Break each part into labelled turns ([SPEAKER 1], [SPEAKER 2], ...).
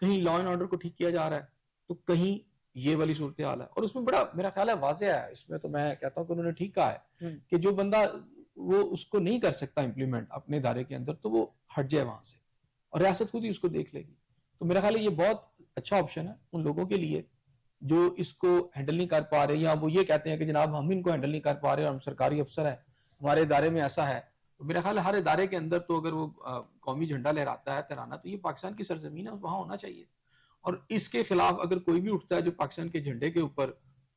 [SPEAKER 1] کہیں law and order کو ٹھیک کیا جا رہا ہے تو کہیں یہ والی صورتحال ہے. اور اس میں بڑا میرا خیال ہے واضح ہے, اس میں تو میں کہتا ہوں کہ انہوں نے ٹھیک کہا ہے کہ جو بندہ وہ اس کو نہیں کر سکتا امپلیمنٹ اپنے ادارے کے اندر تو وہ ہٹ جائے وہاں سے اور ریاست خود ہی اس کو دیکھ لے گی. تو میرا خیال ہے یہ بہت اچھا آپشن ہے ان لوگوں کے لیے جو اس کو ہینڈل نہیں کر پا رہے, یا وہ یہ کہتے ہیں کہ جناب ہم ان کو ہینڈل نہیں کر پا رہے اور ہم سرکاری افسر ہیں, ہمارے ادارے میں ایسا ہے. تو میرا خیال ہے ہر ادارے کے اندر تو اگر وہ قومی جھنڈا لہراتا ہے ترانہ, تو یہ پاکستان کی سرزمین ہے, وہاں ہونا چاہیے. اور اس کے خلاف اگر کوئی بھی اٹھتا ہے جو پاکستان کے جھنڈے کے اوپر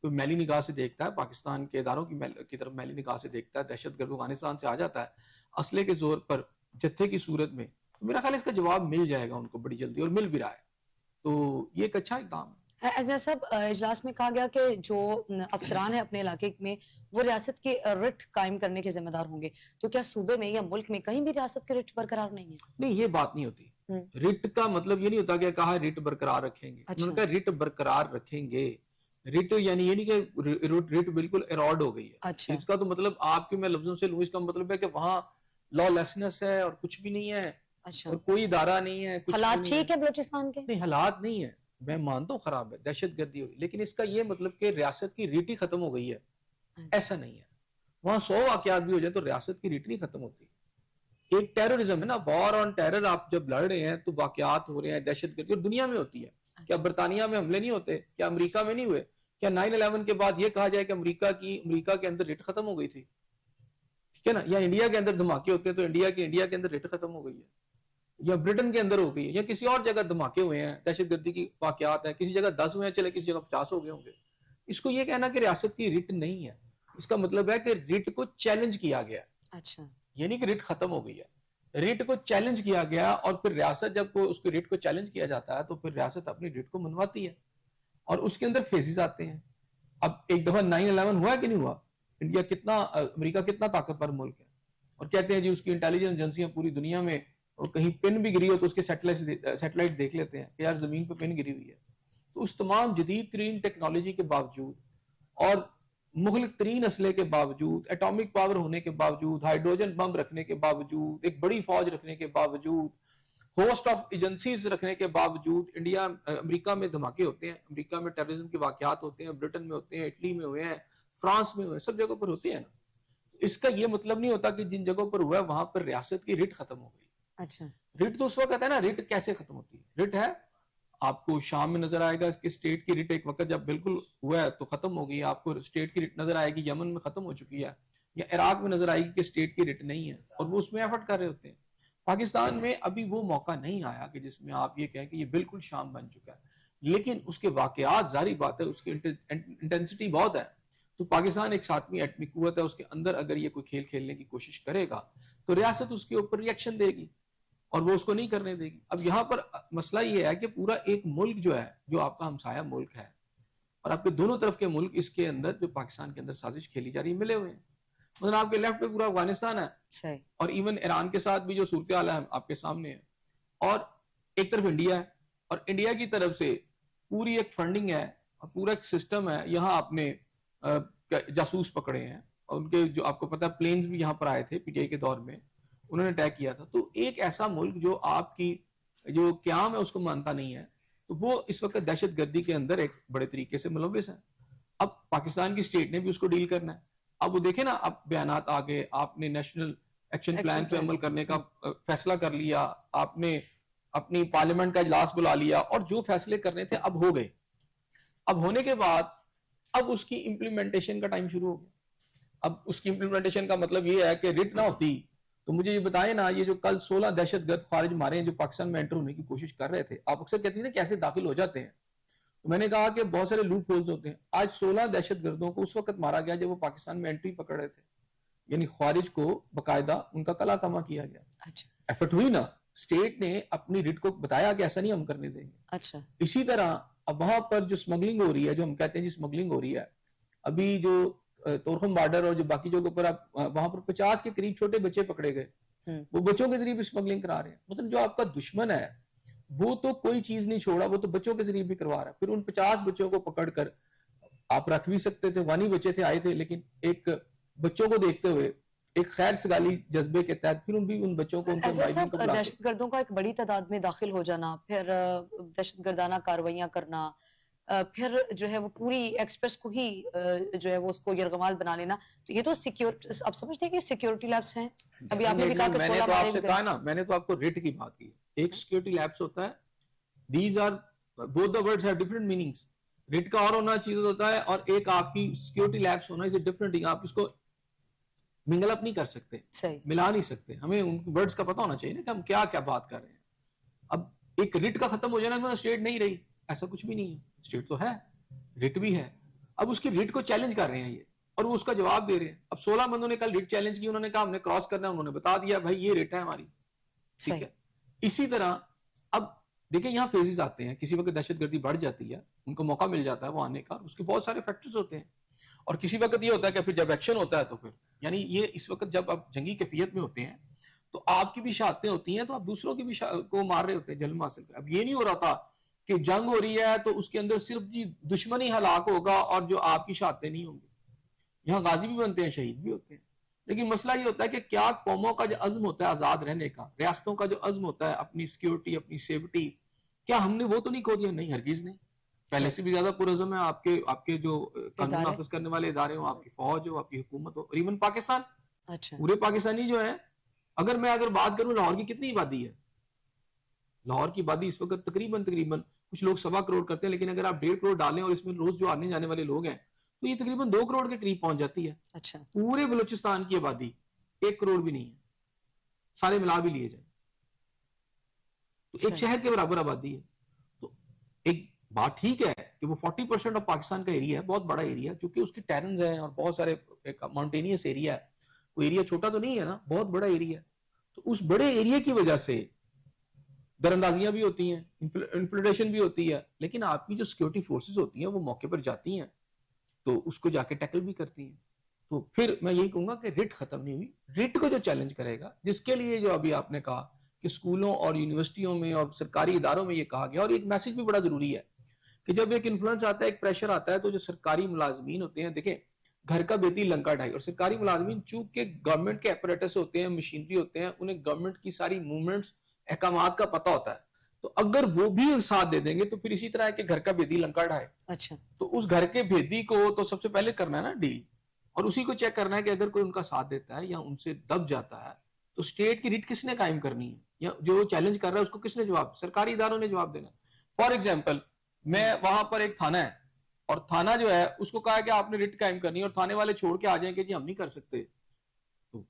[SPEAKER 1] کوئی میلی نگاہ سے دیکھتا ہے, پاکستان کے اداروں کی طرف میلی نگاہ سے دیکھتا ہے, دہشت گرد افغانستان سے آ جاتا ہے اسلحے کے زور پر جتھے کی صورت میں, تو میرا خیال ہے اس کا جواب مل جائے گا ان کو بڑی جلدی, اور مل بھی رہا ہے. تو یہ ایک اچھا اقدام ہے.
[SPEAKER 2] ایز صاحب, اجلاس میں کہا گیا کہ جو افسران ہیں اپنے علاقے میں وہ ریاست کے رٹ قائم کرنے کے ذمہ دار ہوں گے, تو کیا صوبے میں یا ملک میں کہیں بھی ریاست کے رٹ برقرار نہیں ہے؟
[SPEAKER 1] نہیں, یہ بات نہیں ہوتی. رٹ کا مطلب یہ نہیں ہوتا کہ کہا رٹ برقرار رکھیں گے, انہوں نے کہا رٹ برقرار رکھیں گے. رٹ یعنی یہ نہیں کہ رٹ بالکل ایراڈ ہو گئی ہے. اس کا تو مطلب آپ کی میں لفظوں سے لوں, اس کا مطلب ہے کہ وہاں لا لیسنس ہے اور کچھ بھی نہیں ہے, اور کوئی ادارہ نہیں ہے.
[SPEAKER 2] حالات ٹھیک ہے بلوچستان کے؟
[SPEAKER 1] نہیں, حالات نہیں ہے, میں مانتا ہوں خراب ہے, دہشت گردی ہو رہی, لیکن اس کا یہ مطلب کہ ریاست کی ریٹ ہی ختم ہو گئی ہے, ایسا نہیں ہے. وہاں 100 واقعات بھی ہو جائے تو ریاست کی ریٹ نہیں ختم ہوتی. ایک ٹیررزم ہے نا, وار آن ٹیرر, آپ جب لڑ رہے ہیں تو واقعات ہو رہے ہیں, دہشت گردی اور دنیا میں ہوتی ہے. کیا برطانیہ میں حملے نہیں ہوتے؟ کیا امریکہ میں نہیں ہوئے؟ کیا 9/11 کے بعد یہ کہا جائے کہ امریکہ کے اندر ریٹ ختم ہو گئی تھی؟ ٹھیک ہے نا. یا انڈیا کے اندر دھماکے ہوتے ہیں تو انڈیا کے اندر ریٹ ختم ہو گئی ہے, یا برٹن کے اندر ہو گئی ہے, یا کسی اور جگہ دھماکے ہوئے ہیں, دہشت گردی کی واقعات ہیں, کسی جگہ 10 ہوئے ہیں, چلے کسی جگہ 50 ہو گئے ہوں گے. اس کو یہ کہنا کہ ریاست کی ریٹ نہیں ہے, اس کا مطلب ہے کہ ریٹ کو چیلنج کیا گیا.
[SPEAKER 2] اچھا,
[SPEAKER 1] یہ نہیں کہ ریٹ ختم ہو گئی ہے, ریٹ کو چیلنج کیا گیا, اور پھر ریاست جب اس کو ریٹ کو چیلنج کیا جاتا ہے تو پھر ریاست اپنی ریٹ کو منواتی ہے, اور اس کے اندر فیزز آتے ہیں. اب ایک دفعہ 9/11 ہوا کہ نہیں ہوا, امریکہ کتنا طاقتور ملک ہے, اور کہتے ہیں جی اس کی انٹیلیجنس ایجنسیاں پوری دنیا میں, اور کہیں پن بھی گری ہو تو اس کے سیٹلائٹ دیکھ لیتے ہیں کہ یار زمین پہ پن گری ہوئی ہے. تو اس تمام جدید ترین ٹیکنالوجی کے باوجود, اور مغلق ترین اسلحے کے باوجود, ایٹامک پاور ہونے کے باوجود, ہائیڈروجن بم رکھنے کے باوجود, ایک بڑی فوج رکھنے کے باوجود, ہوسٹ آف ایجنسیز رکھنے کے باوجود, امریکہ میں دھماکے ہوتے ہیں, امریکہ میں ٹیررزم کے واقعات ہوتے ہیں, برٹن میں ہوتے ہیں, اٹلی میں ہوئے ہیں, فرانس میں ہوئے ہیں, سب جگہوں پر ہوتے ہیں نا. اس کا یہ مطلب نہیں ہوتا کہ جن جگہوں پر ہوا ہے وہاں پر ریاست کی ریٹ ختم ہو گئی.
[SPEAKER 2] اچھا,
[SPEAKER 1] ریٹ تو اس وقت ہے نا, ریٹ کیسے ختم ہوتی ہے؟ ریٹ ہے, آپ کو شام میں نظر آئے گا اس کے اسٹیٹ کی ریٹ ایک وقت جب بالکل ہوا ہے تو ختم ہو گئی. آپ کو اسٹیٹ کی ریٹ نظر آئے گی یمن میں ختم ہو چکی ہے, یا عراق میں نظر آئے گی کہ اسٹیٹ کی ریٹ نہیں ہے, اور وہ اس میں ایفرٹ کر رہے ہوتے ہیں. پاکستان میں ابھی وہ موقع نہیں آیا کہ جس میں آپ یہ کہیں کہ یہ بالکل شام بن چکا ہے, لیکن اس کے واقعات ظاہری بات ہے اس کی انٹینسٹی بہت ہے. تو پاکستان ایک 7ویں ایٹمی قوت ہے, اس کے اندر اگر یہ کوئی کھیل کھیلنے کی کوشش کرے گا تو ریاست اس کے اوپر ریئیکشن دے گی, اور وہ اس کو نہیں کرنے دے گی. اب یہاں پر مسئلہ یہ ہے کہ پورا ایک ملک جو ہے, جو آپ کا ہمسایہ ملک ہے, اور آپ کے دونوں طرف کے ملک اس کے اندر جو پاکستان کے اندر سازش کھیلی جا رہی ہے ملے ہوئے ہیں. مثلا آپ کے لیفٹ پہ پورا افغانستان ہے, اور ایون ایران کے ساتھ بھی جو صورتحال ہے آپ کے سامنے ہے, اور ایک طرف انڈیا ہے, اور انڈیا کی طرف سے پوری ایک فنڈنگ ہے اور پورا ایک سسٹم ہے. یہاں آپ نے جاسوس پکڑے ہیں, اور ان کے جو آپ کو پتا پلینز بھی یہاں پر آئے تھے پی ٹی آئی کے دور میں, انہوں نے اٹیک کیا تھا. تو ایک ایسا ملک جو آپ کی جو قیام ہے اس کو مانتا نہیں ہے, تو وہ اس وقت دہشت گردی کے اندر ایک بڑے طریقے سے ملوث ہے. اب پاکستان کی اسٹیٹ نے بھی اس کو ڈیل کرنا ہے. اب وہ دیکھیں نا, اب بیانات آگے, آپ نے نیشنل ایکشن پلان پہ عمل کرنے کا فیصلہ کر لیا, آپ نے اپنی پارلیمنٹ کا اجلاس بلا لیا, اور جو فیصلے کرنے تھے اب ہو گئے. اب ہونے کے بعد اب اس کی امپلیمنٹیشن کا ٹائم شروع ہو گیا. اب اس کی امپلیمنٹیشن کا مطلب یہ ہے کہ ریٹ نہ ہوتی تو مجھے یہ بتائیں نا, یہ جو کل 16 دہشت گرد خارج مارے ہیں جو پاکستان میں انٹر ہونے کی کوشش کر رہے تھے, آپ اکثر کہتی ہیں نا کیسے داخل ہو جاتے ہیں, تو میں نے کہا کہ بہت سارے لوپ ہولز ہوتے ہیں. آج 16 دہشت گردوں کو اس وقت مارا گیا جب وہ پاکستان میں انٹری پکڑ رہے تھے, یعنی خارج کو باقاعدہ ان کا کلا کما کیا گیا. ایفرٹ ہوئی نا, اسٹیٹ نے اپنی ریٹ کو بتایا کہ ایسا نہیں ہم کرنے دیں گے.
[SPEAKER 2] اچھا,
[SPEAKER 1] اسی طرح اب وہاں پر جو اسمگلنگ ہو رہی ہے, جو ہم کہتے ہیں جی اسمگلنگ ہو رہی ہے, ابھی جو تورخم بارڈر اور جو باقی جگہوں پر وہاں پر 50 کے قریب چھوٹے بچے پکڑے گئے, وہ بچوں کے ذریعے بھی اسمگلنگ کرا رہے ہیں. مطلب جو آپ کا دشمن ہے وہ تو کوئی چیز نہیں چھوڑا, وہ تو بچوں کے ذریعے بھی کروا رہا ہے. پھر ان 50 بچوں کو پکڑ کر آپ رکھ بھی سکتے تھے, وانی بچے تھے آئے تھے, لیکن ایک بچوں کو دیکھتے ہوئے ایک خیر سگالی جذبے کے تحت پھر ان بچوں کو ان کے
[SPEAKER 2] ایسا
[SPEAKER 1] والدین کو
[SPEAKER 2] صاحب
[SPEAKER 1] بلا کے
[SPEAKER 2] دہشت گردوں کا ایک بڑی تعداد میں داخل ہو جانا، پھر دہشت گردانہ کارروائیاں کرنا، پھر جو ہے وہ پوری ایکسپریس کو ہی جو ہے وہ اس کو یرغمال بنا لینا، تو یہ تو آپ سمجھتے ہیں کہ سیکیورٹی لیبس ہیں؟ ابھی آپ نے بھی کہا کہ
[SPEAKER 1] میں نے
[SPEAKER 2] 16
[SPEAKER 1] تو آپ
[SPEAKER 2] مارے
[SPEAKER 1] سے
[SPEAKER 2] بھی
[SPEAKER 1] کہا
[SPEAKER 2] گئے.
[SPEAKER 1] نا، میں نے تو آپ کو ریٹ کی بات کی ہے. ایک سیکیورٹی لیبس ہوتا ہے. These are both the words have different meanings. Rate کا اور ہونا چیز ہوتا ہے، اور ایک آپ کی سیکیورٹی لیبس ہونا is a different thing. آپ اس کو منگل اپ نہیں کر سکتے،
[SPEAKER 2] صحیح.
[SPEAKER 1] ملا نہیں سکتے. ہمیں ان ورڈز کا پتہ ہونا چاہیے نا کہ ہم کیا کیا بات کر رہے ہیں. اب ایک ریٹ کا ختم ہو جانا کہ اسٹیٹ نہیں رہی، ایسا کچھ بھی نہیں ہے. اسٹیٹ تو ہے، ریٹ بھی ہے. اب اس کی ریٹ کو چیلنج کر رہے ہیں یہ، اور وہ اس کا جواب دے رہے ہیں. اب 16 بندوں نے کل ریٹ چیلنج کی، انہوں نے کہا ہم نے کراس کرنا ہے، انہوں نے بتا دیا بھائی یہ ریٹ ہے ہماری. ٹھیک ہے. اسی طرح اب دیکھیں یہاں فیزز آتے ہیں. کسی وقت دہشت گردی بڑھ جاتی ہے، ان کو موقع مل جاتا ہے وہ آنے کا، اس کے بہت سارے فیکٹرز ہوتے ہیں. اور کسی وقت یہ ہوتا ہے کہ پھر جب ایکشن ہوتا ہے تو پھر یعنی یہ اس وقت جب آپ جنگی کیفیت میں ہوتے ہیں تو آپ کی بھی شہادتیں ہوتی ہیں، تو آپ دوسروں کی بھی کو مار رہے ہوتے ہیں جلم حاصل کر. اب یہ نہیں ہو رہا تھا کہ جنگ ہو رہی ہے تو اس کے اندر صرف جی دشمنی ہلاک ہوگا اور جو آپ کی شہادتیں نہیں ہوں گی. یہاں غازی بھی بنتے ہیں، شہید بھی ہوتے ہیں. لیکن مسئلہ یہ ہوتا ہے کہ کیا قوموں کا جو عزم ہوتا ہے آزاد رہنے کا، ریاستوں کا جو عزم ہوتا ہے اپنی سیکیورٹی، اپنی سیفٹی، کیا ہم نے وہ تو نہیں کھو دیا؟ نہیں، ہرگز نہیں. پہلے سے بھی زیادہ پرعزم ہے آپ کے جو قانون نافذ کرنے والے ادارے ہوں، آپ کی فوج ہو، آپ کی حکومت ہو، اور ایون پاکستان. پورے پاکستانی جو ہیں، اگر بات کروں لاہور کی کتنی آبادی ہے؟ لاہور کی آبادی اس وقت تقریباً کچھ لوگ 1.25 کروڑ کرتے ہیں، لیکن اگر آپ 1.5 کروڑ ڈالیں اور اس میں روز جو آنے جانے والے لوگ ہیں تو یہ تقریباً 2 کروڑ کے قریب پہنچ جاتی ہے. پورے بلوچستان کی آبادی 1 کروڑ بھی نہیں ہے، سارے ملا بھی لیے جائیں تو ایک شہر کے برابر آبادی ہے. تو ایک بات ٹھیک ہے کہ وہ 40% آف پاکستان کا ایریا ہے، بہت بڑا ایریا، چونکہ اس کی ٹیرنز ہیں اور بہت سارے ایک ماؤنٹینیس ایریا ہے. کوئی ایریا چھوٹا تو نہیں ہے نا، بہت بڑا ایریا ہے. تو اس بڑے ایریا کی وجہ سے دراندازیاں بھی ہوتی ہیں، انفلٹریشن بھی ہوتی ہے، لیکن آپ کی جو سیکیورٹی فورسز ہوتی ہیں وہ موقع پر جاتی ہیں تو اس کو جا کے ٹیکل بھی کرتی ہیں. تو پھر میں یہی کہوں گا کہ ریٹ ختم نہیں ہوئی. ریٹ کو جو چیلنج کرے گا، جس کے لیے جو ابھی آپ نے کہا کہ اسکولوں اور یونیورسٹیوں میں اور سرکاری اداروں میں یہ کہا گیا، اور ایک میسج بھی بڑا ضروری ہے کہ جب ایک انفلوئنس آتا ہے، ایک پریشر آتا ہے، تو جو سرکاری ملازمین ہوتے ہیں، دیکھیں گھر کا بیٹی لنکا ڈھائی، اور سرکاری ملازمین چونکہ گورنمنٹ کے اپریٹس ہوتے ہیں، مشینری ہوتے ہیں، انہیں گورنمنٹ کی ساری موومنٹس، احکامات کا پتہ ہوتا ہے. تو اگر وہ بھی ساتھ دے دیں گے تو پھر اسی طرح ہے کہ گھر کا بھیدی لنکا ڈھائے.
[SPEAKER 2] اچھا،
[SPEAKER 1] تو اس گھر کے بھیدی کو تو سب سے پہلے کرنا ہے نا ڈیل، اور اسی کو چیک کرنا ہے کہ اگر کوئی ان کا ساتھ دیتا ہے یا ان سے دب جاتا ہے تو اسٹیٹ کی ریٹ کس نے قائم کرنی ہے، یا جو چیلنج کر رہا ہے اس کو کس نے جواب؟ سرکاری اداروں نے جواب دینا. فار ایگزامپل میں وہاں پر ایک تھانہ ہے، اور تھانہ جو ہے اس کو کہا کہ آپ نے ریٹ قائم کرنی ہے، اور تھانے والے چھوڑ کے آ جائیں کہ جی ہم نہیں کر سکتے. تو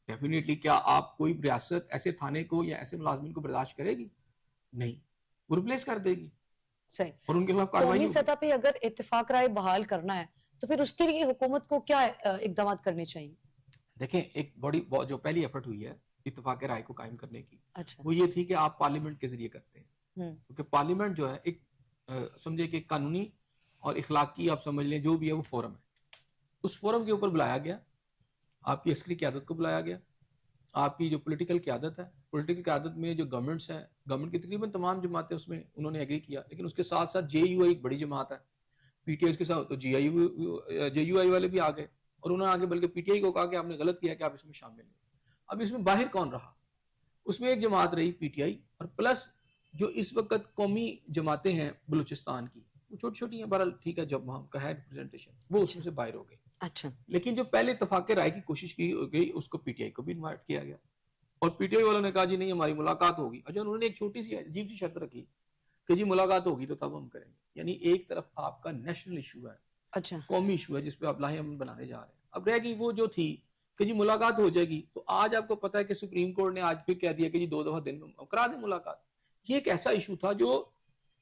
[SPEAKER 1] ڈیفینیٹلی کیا آپ کوئی ریاست ایسے تھانے کو یا ایسے ملازمین کو برداشت کرے گی؟ نہیں، وہ ریپلیس کر دے گی.
[SPEAKER 2] صحیح.
[SPEAKER 1] اور ان کے خلاف کارروائی
[SPEAKER 2] قومی
[SPEAKER 1] ہوگی.
[SPEAKER 2] سطح پہ اگر اتفاق رائے بحال کرنا ہے تو پھر اس کے لیے حکومت کو کیا اقدامات کرنے چاہیے؟
[SPEAKER 1] دیکھیں ایک بڑی جو پہلی ایفرٹ ہوئی ہے اتفاق رائے کو قائم کرنے کی،
[SPEAKER 2] اچھا،
[SPEAKER 1] وہ یہ تھی کہ آپ پارلیمنٹ کے ذریعے کرتے ہیں. کیونکہ پارلیمنٹ جو ہے ایک سمجھے کہ قانونی اور اخلاقی، آپ سمجھ لیں جو بھی ہے، وہ فورم ہے. اس فورم کے اوپر بلایا گیا، آپ کی عسکری قیادت کو بلایا گیا، آپ کی جو پولیٹیکل قیادت ہے، پولیٹیکل قیادت میں جو گورنمنٹس ہیں، گورنمنٹ کی تقریباً تمام جماعتیں اس میں انہوں نے ایگری کیا. لیکن اس کے ساتھ ساتھ جے یو آئی ایک بڑی جماعت ہے، پی ٹی آئی اس کے ساتھ، تو جے یو آئی والے بھی آ گئے، اور انہوں نے آگے بلکہ پی ٹی آئی کو کہا کہ آپ نے غلط کیا کہ آپ اس میں شامل ہیں. اب اس میں باہر کون رہا؟ اس میں ایک جماعت رہی پی ٹی آئی، اور پلس جو اس وقت قومی جماعتیں ہیں بلوچستان کی، وہ چھوٹی چھوٹی ہیں، بہرحال ٹھیک ہے، جب وہاں کا ہے ریپرزنٹیشن، وہ اس میں سے باہر ہو گئی.
[SPEAKER 2] اچھا،
[SPEAKER 1] لیکن جو پہلے اتفاق رائے کی کوشش کی گئی اس کو پی ٹی آئی کو بھی انوائٹ کیا گیا، اور پی ٹی آئی والوں نے کہا جی نہیں ہماری ملاقات ہوگی. اچھا، انہوں نے ایک چھوٹی سی عجیب سی شرط رکھی کہ جی ملاقات ہوگی تو تب ہم کریں گے. یعنی ایک طرف آپ کا نیشنل ایشو ہے،
[SPEAKER 2] اچھا،
[SPEAKER 1] قومی ایشو ہے جس پہ آپ لاہم بنانے جا رہے ہیں. اب رہ گئی وہ جو تھی کہ جی ملاقات ہو جائے گی، تو آج آپ کو پتا ہے کہ سپریم کورٹ نے آج پھر کہہ دیا کہ جی 2 دفعہ دن میں کرا دیں ملاقات. یہ ایک ایسا ایشو تھا جو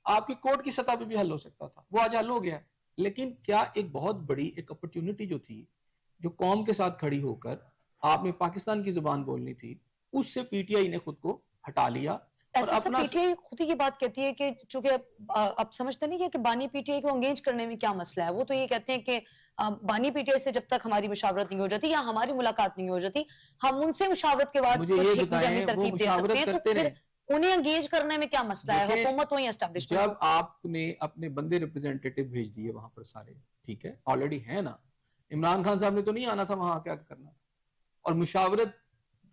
[SPEAKER 1] آپ کی کورٹ کی سطح پہ بھی حل ہو سکتا تھا، وہ آج حل ہو گیا. لیکن کیا ایک بہت بڑی ایک اپرچونٹی جو تھی، جو قوم کے ساتھ کھڑی ہو کر آپ نے پاکستان کی زبان بولنی تھی، اس سے پی ٹی آئی نے خود کو ہٹا لیا.
[SPEAKER 2] ایسا سب پی ٹی آئی خود ہی یہ بات کہتی ہے کہ چونکہ آپ سمجھتے نہیں کہ بانی پی ٹی آئی کو انگیج کرنے میں کیا مسئلہ ہے. وہ تو یہ کہتے ہیں کہ بانی پی ٹی آئی سے جب تک ہماری مشاورت نہیں ہو جاتی یا ہماری ملاقات نہیں ہو جاتی، ہم ان سے مشاورت کے بعد
[SPEAKER 1] مجھے یہ بتائیں وہ
[SPEAKER 2] ترتیب دے سکتے
[SPEAKER 1] مشاورت
[SPEAKER 2] ہیں، تو
[SPEAKER 1] کرتے
[SPEAKER 2] پھر
[SPEAKER 1] رہے.
[SPEAKER 2] انہیں انگیج کرنے میں کیا مسئلہ ہے؟ حکومت ہو یا اسٹیبلشمنٹ
[SPEAKER 1] جب
[SPEAKER 2] ہو.
[SPEAKER 1] آپ نے اپنے بندے ریپرزینٹیٹو بھیج دیے وہاں پر سارے، ٹھیک ہے، آلریڈی ہے نا، عمران خان صاحب نے تو نہیں آنا تھا وہاں، کیا کرنا تھا؟ اور مشاورت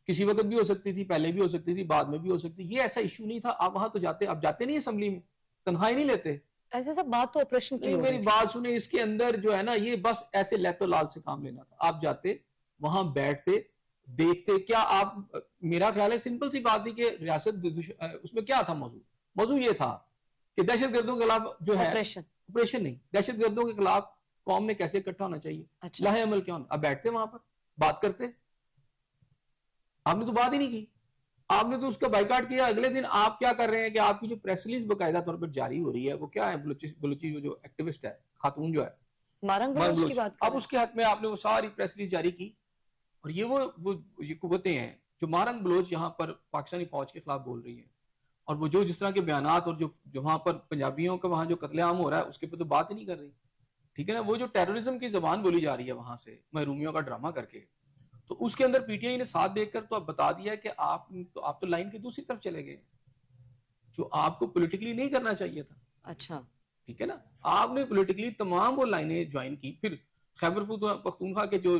[SPEAKER 1] کسی وقت بھی ہو سکتی تھی, پہلے بھی ہو سکتی تھی, بعد میں بھی ہو سکتی تھی. یہ ایسا ایشو نہیں تھا. آپ وہاں تو جاتے, آپ جاتے نہیں اسمبلی میں, تنہائی نہیں لیتے.
[SPEAKER 2] ایسے سب بات تو آپریشن کی ہو
[SPEAKER 1] میری
[SPEAKER 2] رہی
[SPEAKER 1] بات سنیں, اس کے اندر جو ہے نا یہ بس ایسے لیتو لال سے کام لینا تھا. آپ جاتے وہاں بیٹھتے دیکھتے. کیا آپ, میرا خیال ہے سمپل سی بات تھی کہ ریاست اس میں کیا تھا موضوع یہ تھا کہ دہشت گردوں کے خلاف جو ہے آپریشن نہیں, دہشت گردوں کے خلاف قوم نے کیسے اکٹھا ہونا چاہیے, لاہ عمل کیا ہونا. اب بیٹھتے وہاں پر بات کرتے. آپ نے تو بات ہی نہیں کی, آپ نے تو اس کا بائیکاٹ کیا. اگلے دن آپ کیا کر رہے ہیں کہ آپ کی جو پریس ریلیز باقاعدہ طور پر جاری ہو رہی ہے وہ کیا ہے, بلوچی جو ایکٹیوسٹ ہے, خاتون جو ہے
[SPEAKER 2] مارنگ بلوچ کی بات کر
[SPEAKER 1] اب اس کے حق میں آپ نے وہ ساری پریس ریلیز جاری کی. اور یہ وہ یہ قوتیں ہیں جو مارنگ بلوچ یہاں پر پاکستانی فوج کے خلاف بول رہی ہیں. اور وہ جو جس طرح کے بیانات اور جو وہاں پر پنجابیوں کا وہاں جو قتل عام ہو رہا ہے اس کے پہ تو بات ہی نہیں کر رہی. ٹھیک ہے نا, وہ جو ٹیررزم کی زبان بولی جا رہی ہے وہاں سے محرومیوں کا ڈرامہ کر کے, تو اس کے اندر پی ٹی آئی نے ساتھ دیکھ کر تو اب بتا دیا کہ آپ تو لائن کی دوسری طرف چلے گئے, جو آپ کو پولیٹیکلی نہیں کرنا چاہیے تھا.
[SPEAKER 2] اچھا
[SPEAKER 1] ٹھیک ہے نا, آپ نے پولیٹیکلی تمام وہ لائنیں جوائن کی. پھر خیبر پختونخوا کے جو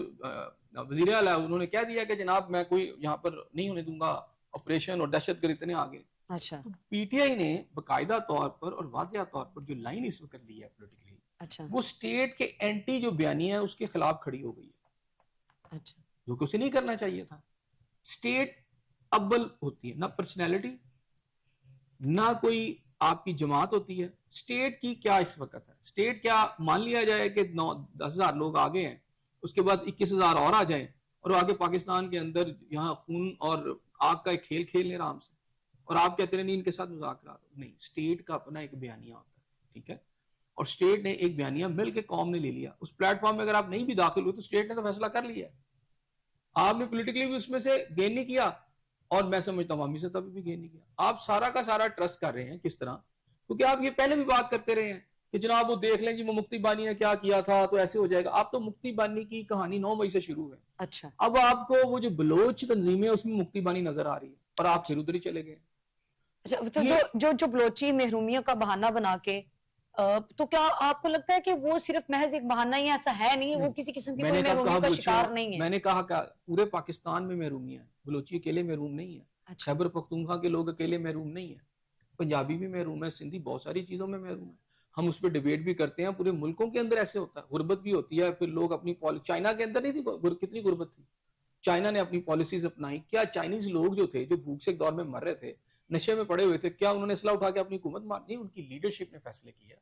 [SPEAKER 1] وزیر اعلیٰ انہوں نے کہہ دیا کہ جناب میں کوئی یہاں پر نہیں ہونے دوں گا آپریشن, اور دہشت گرد اتنے آگے.
[SPEAKER 2] اچھا
[SPEAKER 1] تو پی ٹی آئی نے باقاعدہ طور پر اور واضح طور پر جو لائن اس وقت دی ہے پولیٹیکلی,
[SPEAKER 2] اچھا
[SPEAKER 1] وہ اسٹیٹ کے اینٹی جو بیانیہ ہے اس کے خلاف کھڑی ہو گئی ہے,
[SPEAKER 2] اچھا
[SPEAKER 1] جو کہ اسے نہیں کرنا چاہیے تھا. اسٹیٹ اول ہوتی ہے, نہ پرسنالٹی نہ کوئی آپ کی جماعت ہوتی ہے. اسٹیٹ کی کیا اس وقت ہے, اسٹیٹ کیا مان لیا جائے کہ 10,000 لوگ آگے ہیں, اس کے بعد 21,000 اور آ جائیں اور آگے پاکستان کے اندر یہاں خون اور آگ کا ایک کھیل کھیل لیں آرام سے, اور آپ کہتے ہیں نہیں ان کے ساتھ مذاکرات. نہیں, اسٹیٹ کا اپنا ایک بیانیہ ہوتا ہے. ٹھیک ہے, اور اسٹیٹ نے ایک بیانیہ مل کے قوم نے لے لیا. اس پلیٹ فارم میں اگر آپ نہیں بھی داخل ہوئے تو اسٹیٹ نے تو فیصلہ کر لیا ہے. آپ نے پولیٹیکلی بھی اس میں سے گین نہیں کیا, اور میں سمجھتا ہوں عوامی سطح پہ بھی گین نہیں کیا. آپ سارا کا سارا ٹرسٹ کر رہے ہیں. کس طرح, کیونکہ آپ یہ پہلے بھی بات کرتے رہے ہیں کہ جناب وہ دیکھ لیں جی وہ مفتی بانی نے کیا کیا تھا تو ایسے ہو جائے گا. آپ تو مفتی بانی کی کہانی 9 مئی سے شروع ہے.
[SPEAKER 2] اچھا
[SPEAKER 1] اب آپ کو وہ جو بلوچ تنظیمیں اس میں مفتی بانی نظر آ رہی ہے, اور آپ پھر ادھر ہی چلے گئے.
[SPEAKER 2] اچھا, جو بلوچی محرومیوں کا بہانہ بنا کے, تو کیا آپ کو لگتا ہے کہ وہ صرف محض ایک بہانہ ہی, ایسا ہے نہیں, وہ کسی قسم کی کوئی محرومیوں کا شکار نہیں ہے؟
[SPEAKER 1] میں نے کہا کہ پورے پاکستان میں محرومیاں ہیں. بلوچی اکیلے محروم نہیں ہے, خیبر پختونخوا کے لوگ اکیلے محروم نہیں ہیں, پنجابی بھی محروم ہے, سندھی بہت ساری چیزوں میں محروم ہے. ہم اس پہ ڈیبیٹ بھی کرتے ہیں. پورے ملکوں کے اندر ایسے ہوتا ہے, غربت بھی ہوتی ہے. پھر لوگ اپنی چائنا کے اندر نہیں تھی, کتنی غربت تھی, چائنا نے اپنی پالیسیز اپنائی. کیا چائنیز لوگ جو تھے جو بھوک سے ایک دور میں مر رہے تھے, نشے میں پڑے ہوئے تھے, کیا انہوں نے اسلحہ اٹھا کے اپنی حکومت مارنی؟ ان کی لیڈرشپ نے فیصلے کیا.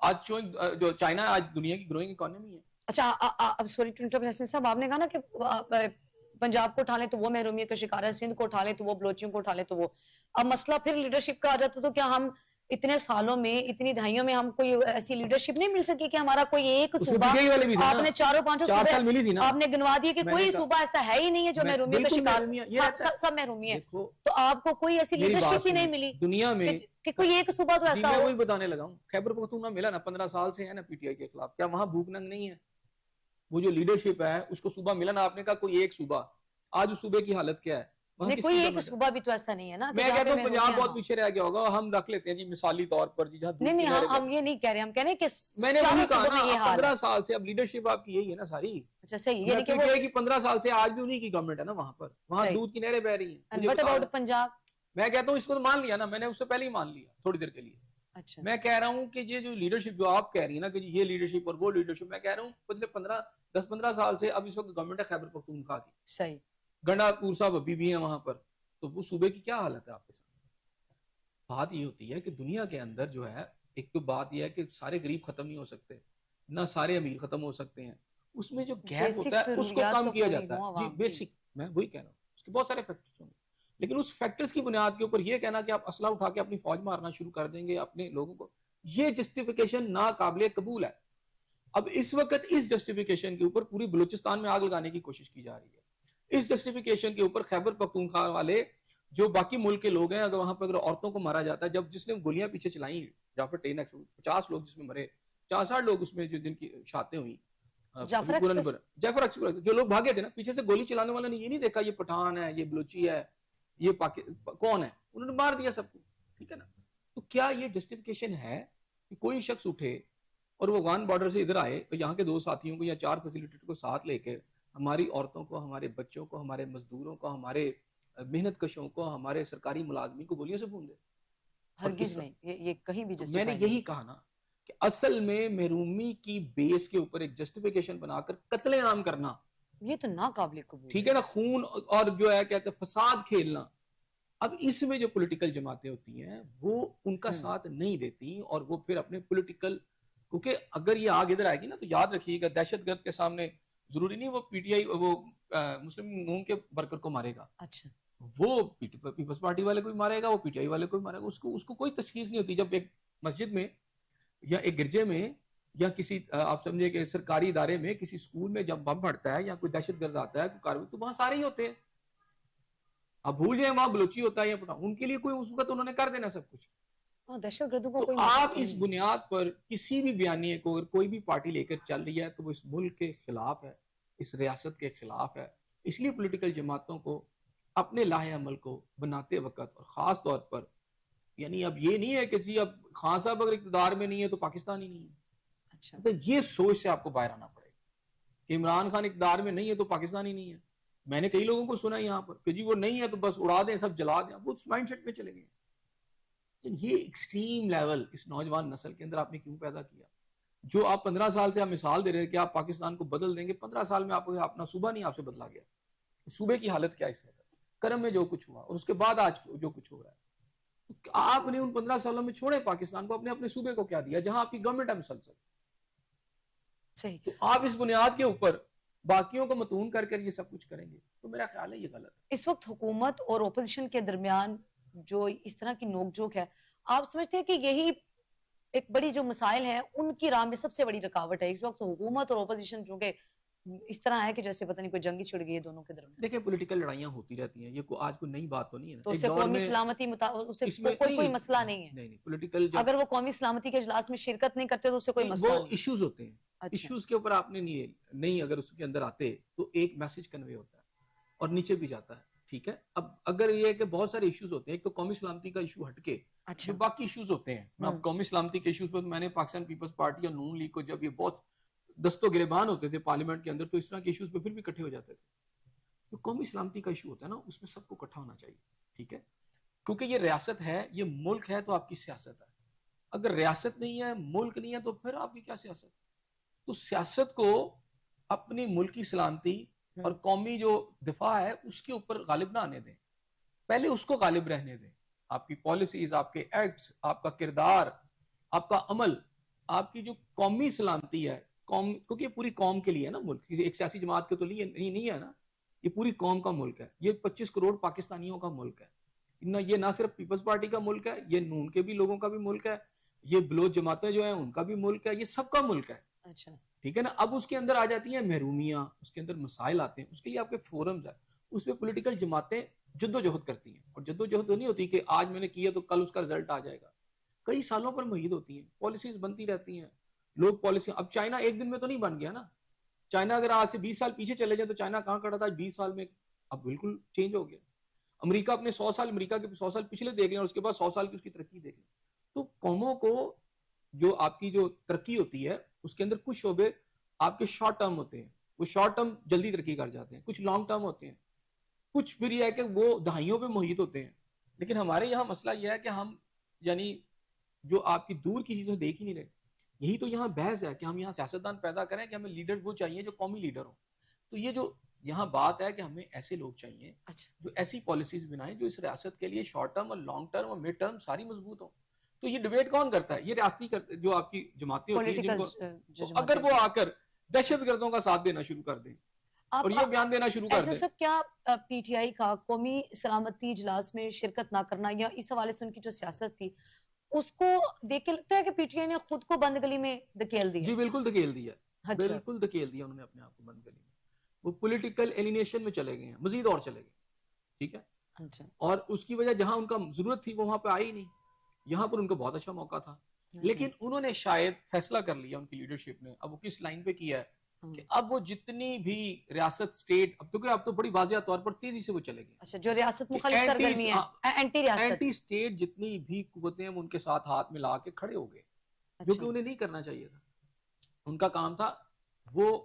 [SPEAKER 1] آج جو چائنا آج دنیا کی گروئنگ اکانومی ہے.
[SPEAKER 2] اچھا, سوری ٹو انٹرپٹ حسین صاحب, آپ نے کہا نا کہ پنجاب کو اٹھا لیں تو وہ محرومیت کا شکار ہے, سندھ کو اٹھا لیں تو وہ, بلوچیوں کو اٹھا لیں تو وہ. اب مسئلہ پھر لیڈرشپ کا آ جاتا, تو کیا ہم اتنے سالوں میں, اتنی دہائیوں میں ہم کوئی ایسی لیڈرشپ نہیں مل سکی کہ ہمارا کوئی ایک صوبہ, آپ نے 4-5 صوبے آپ نے گنوا دیے کہ کوئی صوبہ ایسا ہے ہی نہیں ہے جو محرومیت کا شکار, سب محرومی ہے, تو آپ کو کوئی ایسی لیڈرشپ ہی نہیں ملی
[SPEAKER 1] دنیا میں
[SPEAKER 2] کہ کوئی ایک صوبہ تو ایسا ہو.
[SPEAKER 1] میں وہی بتانے لگا ہوں, خیبر پختونخوا ملا نا 15 سال سے ہے نا پی ٹی آئی کے خلاف, کیا وہاں بھوک ننگ نہیں ہے؟ وہ جو لیڈرشپ ہے اس کو صوبہ ملا نا, آپ نے کہا کوئی ایک صوبہ, آج اس صوبے کی حالت کیا ہے؟
[SPEAKER 2] کوئی ایک صوبہ بھی تو ایسا نہیں ہے نا.
[SPEAKER 1] میں کہتا ہوں پنجاب بہت پیچھے رہ گیا ہوگا, ہم رکھ لیتے ہیں جی مثالی طور پر جی جہاں
[SPEAKER 2] نہیں, ہم یہ نہیں کہہ رہے, ہم کہہ رہے ہیں کہ
[SPEAKER 1] میں نے وہی کہا نا 15 سال سے اب لیڈرشپ آپ کی یہی ہے نا ساری.
[SPEAKER 2] اچھا صحیح,
[SPEAKER 1] یعنی کہ وہ 15 سال سے آج بھی انہی کی گورنمنٹ ہے نا وہاں پر, وہاں دودھ کی نہریں بہ رہی ہیں.
[SPEAKER 2] بٹ اباؤٹ پنجاب,
[SPEAKER 1] میں کہتا ہوں اس کو تو مان لیا نا, میں نے اس سے پہلے ہی مان لیا تھوڑی دیر کے لیے.
[SPEAKER 2] اچھا
[SPEAKER 1] میں کہہ رہا ہوں کہ یہ جو لیڈرشپ جو آپ کہہ رہی ہیں نا کہ یہ لیڈرشپ اور وہ لیڈرشپ, میں کہہ رہا ہوں پچھلے 10-15 سال سے اب اس وقت گورنمنٹ ہے خیبر پختونخوا کی,
[SPEAKER 2] صحیح,
[SPEAKER 1] گنڈا پور صاحب ابھی بھی ہیں وہاں پر, تو وہ صوبے کی کیا حالت ہے آپ کے ساتھ؟ بات یہ ہوتی ہے کہ دنیا کے اندر جو ہے, ایک تو بات یہ ہے کہ سارے غریب ختم نہیں ہو سکتے, نہ سارے امیر ختم ہو سکتے ہیں. اس میں جو گیپ ہوتا ہے اس کو کم کیا جاتا ہے. جی بیسک, میں وہی کہہ رہا ہوں, اس کے بہت سارے فیکٹرز ہوں گے, لیکن اس فیکٹرز کی بنیاد کے اوپر یہ کہنا کہ آپ اسلحہ اٹھا کے اپنی فوج مارنا شروع کر دیں گے اپنے لوگوں کو, یہ جسٹیفیکیشن ناقابل قبول ہے. اب اس وقت اس جسٹیفیکیشن کے اوپر پوری بلوچستان میں آگ لگانے کی کوشش کی جا رہی ہے. اس جسٹیفیکیشن کے اوپر خیبر پختونخوا والے جو باقی ملک کے لوگ ہیں, اگر وہاں پر اگر عورتوں کو مارا جاتا ہے, جب جس نے گولیاں پیچھے چلائیں جعفر ٹرین 50 لوگ جس میں مرے, 50-60 لوگ اس میں جن کی شہادتیں ہوئی, جعفر ایکسپریس جو لوگ بھاگے تھے نا, پیچھے سے گولی چلانے والے نے یہ نہیں دیکھا یہ پٹھان ہے, یہ بلوچی ہے, یہ کون ہے, انہوں نے مار دیا سب کو. ٹھیک ہے نا, تو کیا یہ جسٹیفیکیشن ہے کہ کوئی شخص اٹھے اور وہ افغان بارڈر سے ادھر آئے, یہاں کے 2 ساتھیوں کو یا 4 فیسیلیٹیٹر کو ساتھ لے کے ہماری عورتوں کو, ہمارے بچوں کو, ہمارے مزدوروں کو, ہمارے محنت کشوں کو, ہمارے سرکاری ملازمین کو گولیوں سے بھون دے. اور
[SPEAKER 2] ہرگز نہیں, یہ کہیں بھی
[SPEAKER 1] تو میں نے
[SPEAKER 2] جسٹیفائی نہیں.
[SPEAKER 1] یہی کہا نا کہ اصل میں محرومی کی بیس کے اوپر ایک جسٹیفیکیشن بنا کر قتل عام کرنا,
[SPEAKER 2] یہ تو ناقابل قبول
[SPEAKER 1] ٹھیک ہے نا, خون اور جو ہے کہتے ہیں فساد کھیلنا. اب اس میں جو پولیٹیکل جماعتیں ہوتی ہیں وہ ان کا ساتھ نہیں دیتی, اور وہ پھر اپنے پولیٹیکل, کیونکہ اگر یہ آگ ادھر آئے گی نا تو یاد رکھیے گا دہشت گرد کے سامنے ضروری نہیں وہ پی ٹی آئی وہ مسلم نون کے ورکر کو مارے گا,
[SPEAKER 2] اچھا
[SPEAKER 1] وہ پیپلز پارٹی والے کو بھی مارے گا, وہ پی ٹی آئی والے کو بھی مارے گا. اس کو کوئی تشخیص نہیں ہوتی. جب ایک مسجد میں یا ایک گرجے میں یا کسی آپ سمجھے کہ سرکاری ادارے میں کسی اسکول میں جب بم پھٹتا ہے یا کوئی دہشت گرد آتا ہے کوئی کاروائی, تو وہاں سارے ہی ہوتے ہیں. اب بھول جائیں وہاں بلوچی ہوتا ہے یا پٹھان, ان کے لیے کوئی اس وقت انہوں نے کر دینا سب کچھ.
[SPEAKER 2] دہشت گردوں کو
[SPEAKER 1] تو
[SPEAKER 2] کوئی
[SPEAKER 1] آپ
[SPEAKER 2] مطلب
[SPEAKER 1] اس
[SPEAKER 2] نہیں.
[SPEAKER 1] بنیاد پر کسی بھی بیانیے کو اگر کوئی بھی پارٹی لے کر چل رہی ہے تو وہ اس ملک کے خلاف ہے, اس ریاست کے خلاف ہے. اس لیے پولیٹیکل جماعتوں کو اپنے لاہ عمل کو بناتے وقت, اور خاص طور پر یعنی اب یہ نہیں ہے کہ جی اب خان صاحب اگر اقتدار میں نہیں ہے تو پاکستان ہی نہیں ہے.
[SPEAKER 2] اچھا
[SPEAKER 1] تو یہ سوچ سے آپ کو باہر آنا پڑے گا کہ عمران خان اقتدار میں نہیں ہے تو پاکستان ہی نہیں ہے. میں نے کئی لوگوں کو سنا یہاں پر کہ جی وہ نہیں ہے تو بس اڑا دیں, سب جلا دیں. وہ اس مائنڈ سیٹ میں چلے گئے. یہ ایکسٹریم لیول اس نوجوان نسل کے اندر آپ نے کیوں پیدا کیا؟ جو آپ 15 سال سے آپ مثال دے رہے ہیں کہ آپ پاکستان کو بدل دیں گے, 15 سال میں آپ کو اپنا صوبہ نہیں آپ سے بدلا گیا. صوبے کی حالت کیا اس وقت, کرم میں جو کچھ ہوا اور اس کے بعد آج جو کچھ ہو رہا ہے. آپ نے ان 15 سالوں میں چھوڑے پاکستان کو, اپنے صوبے کو کیا دیا جہاں آپ کی گورنمنٹ ہے مسلسل.
[SPEAKER 2] صحیح.
[SPEAKER 1] تو آپ اس بنیاد کے اوپر باقیوں کو متون کر کر یہ سب کچھ کریں گے تو میرا خیال ہے یہ غلط ہے.
[SPEAKER 2] اس وقت حکومت اور اپوزیشن کے درمیان جو اس طرح کی نوک جھوک ہے, آپ سمجھتے ہیں کہ یہی ایک بڑی جو مسائل ہیں ان کی راہ میں سب سے بڑی رکاوٹ ہے اس وقت حکومت اور اپوزیشن, چونکہ اس طرح ہے کہ جیسے پتہ نہیں کوئی جنگ ہی چھڑ گئی ہے دونوں کے درمیان.
[SPEAKER 1] دیکھیں پولیٹیکل لڑائیاں ہوتی رہتی ہیں, یہ آج کوئی نئی بات تو نہیں ہے نا.
[SPEAKER 2] تو اس
[SPEAKER 1] ایک
[SPEAKER 2] سے
[SPEAKER 1] دور
[SPEAKER 2] قومی
[SPEAKER 1] میں
[SPEAKER 2] سلامتی اسے
[SPEAKER 1] اس میں
[SPEAKER 2] کوئی مسئلہ نہیں ہے.
[SPEAKER 1] نہیں پولیٹیکل جب
[SPEAKER 2] اگر وہ قومی سلامتی کے اجلاس میں شرکت نہیں کرتے تو اسے کوئی مسئلہ
[SPEAKER 1] وہ
[SPEAKER 2] نہیں.
[SPEAKER 1] ایشوز ہوتے ہیں,
[SPEAKER 2] اچھا
[SPEAKER 1] ایشوز کے اوپر آپ نے نہیں اگر اس کے اندر آتے تو ایک میسج کنوے ہوتا ہے اور نیچے بھی جاتا ہے, ٹھیک ہے. اب اگر یہ ہے کہ بہت سارے ایشوز ہوتے ہیں, ایک تو قومی سلامتی کا ایشو ہٹ کے
[SPEAKER 2] اچھا
[SPEAKER 1] جو باقی ایشوز ہوتے ہیں, اب قومی سلامتی کے ایشوز پر میں نے پاکستان پیپلز پارٹی اور نون لیگ کو جب یہ بہت دست و گریبان ہوتے تھے پارلیمنٹ کے اندر تو اس طرح کے ایشوز پہ پھر بھی اکٹھے ہو جاتے تھے. تو قومی سلامتی کا ایشو ہوتا ہے نا, اس میں سب کو اکٹھا ہونا چاہیے, ٹھیک ہے, کیونکہ یہ ریاست ہے, یہ ملک ہے تو آپ کی سیاست ہے. اگر ریاست نہیں ہے, ملک نہیں ہے, تو پھر آپ کی کیا سیاست؟ تو سیاست کو اپنی ملکی سلامتی اور قومی جو دفاع ہے اس کے اوپر غالب نہ آنے دیں, پہلے اس کو غالب رہنے دیں. آپ کی پالیسیز, آپ کے ایکٹس, آپ کا کردار, آپ کا عمل, آپ کی جو قومی سلامتی ہے, قوم, کیونکہ یہ پوری قوم کے لیے ہے نا ملک, ایک سیاسی جماعت کے تو لیے نہیں ہے نا, یہ پوری قوم کا ملک ہے, یہ 25 کروڑ پاکستانیوں کا ملک ہے. یہ نہ صرف پیپلز پارٹی کا ملک ہے, یہ نون کے بھی لوگوں کا بھی ملک ہے, یہ بلوچ جماعتیں جو ہیں ان کا بھی ملک ہے, یہ سب کا ملک ہے.
[SPEAKER 2] اچھا
[SPEAKER 1] ٹھیک ہے نا. اب اس کے اندر آ جاتی ہیں محرومیاں, اس کے اندر مسائل آتے ہیں, اس کے لیے آپ کے فورمز ہیں, اس میں پولیٹیکل جماعتیں جد و جہد کرتی ہیں. اور جد و جہد تو نہیں ہوتی کہ آج میں نے کیا تو کل اس کا رزلٹ آ جائے گا, کئی سالوں پر محیط ہوتی ہیں, پالیسیز بنتی رہتی ہیں, لوگ پالیسی. اب چائنا ایک دن میں تو نہیں بن گیا نا. چائنا اگر آج سے 20 سال پیچھے چلے جائیں تو چائنا کہاں کھڑا تھا 20 سال میں, اب بالکل چینج ہو گیا. امریکہ اپنے 100 سال, امریکہ کے 100 سال پچھلے دیکھ لیں اور اس کے بعد 100 سال کی اس کی ترقی دیکھ لیں. تو قوموں کو جو آپ کی جو ترقی ہوتی ہے اس کے اندر کچھ شعبے آپ کے شارٹ ٹرم ہوتے ہیں, وہ شارٹ ٹرم جلدی ترقی کر جاتے ہیں, کچھ لانگ ٹرم ہوتے ہیں, کچھ پھر یہ ہے کہ وہ دہائیوں پہ محیط ہوتے ہیں. لیکن ہمارے یہاں مسئلہ یہ ہے کہ ہم یعنی جو آپ کی دور کی چیزیں دیکھ ہی نہیں رہے. یہی تو یہاں بحث ہے کہ ہم یہاں سیاستدان پیدا کریں کہ ہمیں لیڈر وہ چاہیے جو قومی لیڈر ہوں. تو یہ جو یہاں بات ہے کہ ہمیں ایسے لوگ چاہیے جو ایسی پالیسیز بنائیں جو اس ریاست کے لیے شارٹ ٹرم اور لانگ ٹرم اور مڈ ٹرم ساری مضبوط ہوں. تو یہ ڈیبیٹ کون کرتا ہے؟ یہ ریاستی جو آپ کی جماعتیں ہوتی ہیں جن کو, اگر وہ آ کر دہشت گردوں کا ساتھ دینا شروع کر دیں اور یہ بیان دینا شروع کر دیں.
[SPEAKER 2] سب کیا پی ٹی آئی کا قومی سلامتی اجلاس میں شرکت نہ کرنا یا اس حوالے سے ان کی جو سیاست تھی اس کو دیکھ کے لگتا ہے کہ پی ٹی آئی نے خود کو بند گلی میں دھکیل دیا؟
[SPEAKER 1] جی بالکل دھکیل دیا, بالکل دھکیل دیا انہوں نے اپنے آپ کو بند گلی میں. وہ پولیٹیکل ایلینیشن میں چلے گئے ہیں, مزید اور چلے گئے, ٹھیک ہے. اور اس کی وجہ جہاں ان کا ضرورت تھی وہ وہاں پہ آئی نہیں, یہاں پر ان کو بہت اچھا موقع تھا. لیکن انہوں نے شاید فیصلہ کر لیا, ان کی لیڈرشپ نے, اب وہ کس لائن پہ کیا ہے کہ اب وہ جتنی بھی ریاست اسٹیٹ, اب تو بڑی واضح طور پر تیزی سے وہ چلے گئے.
[SPEAKER 2] اچھا, جو ریاست مخالف سرگرمی ہے, اینٹی ریاست,
[SPEAKER 1] اینٹی اسٹیٹ جتنی بھی قوتیں ان کے ساتھ ہاتھ ملا کے کھڑے ہو گئے, جو کہ انہیں نہیں کرنا چاہیے تھا. ان کا کام تھا وہ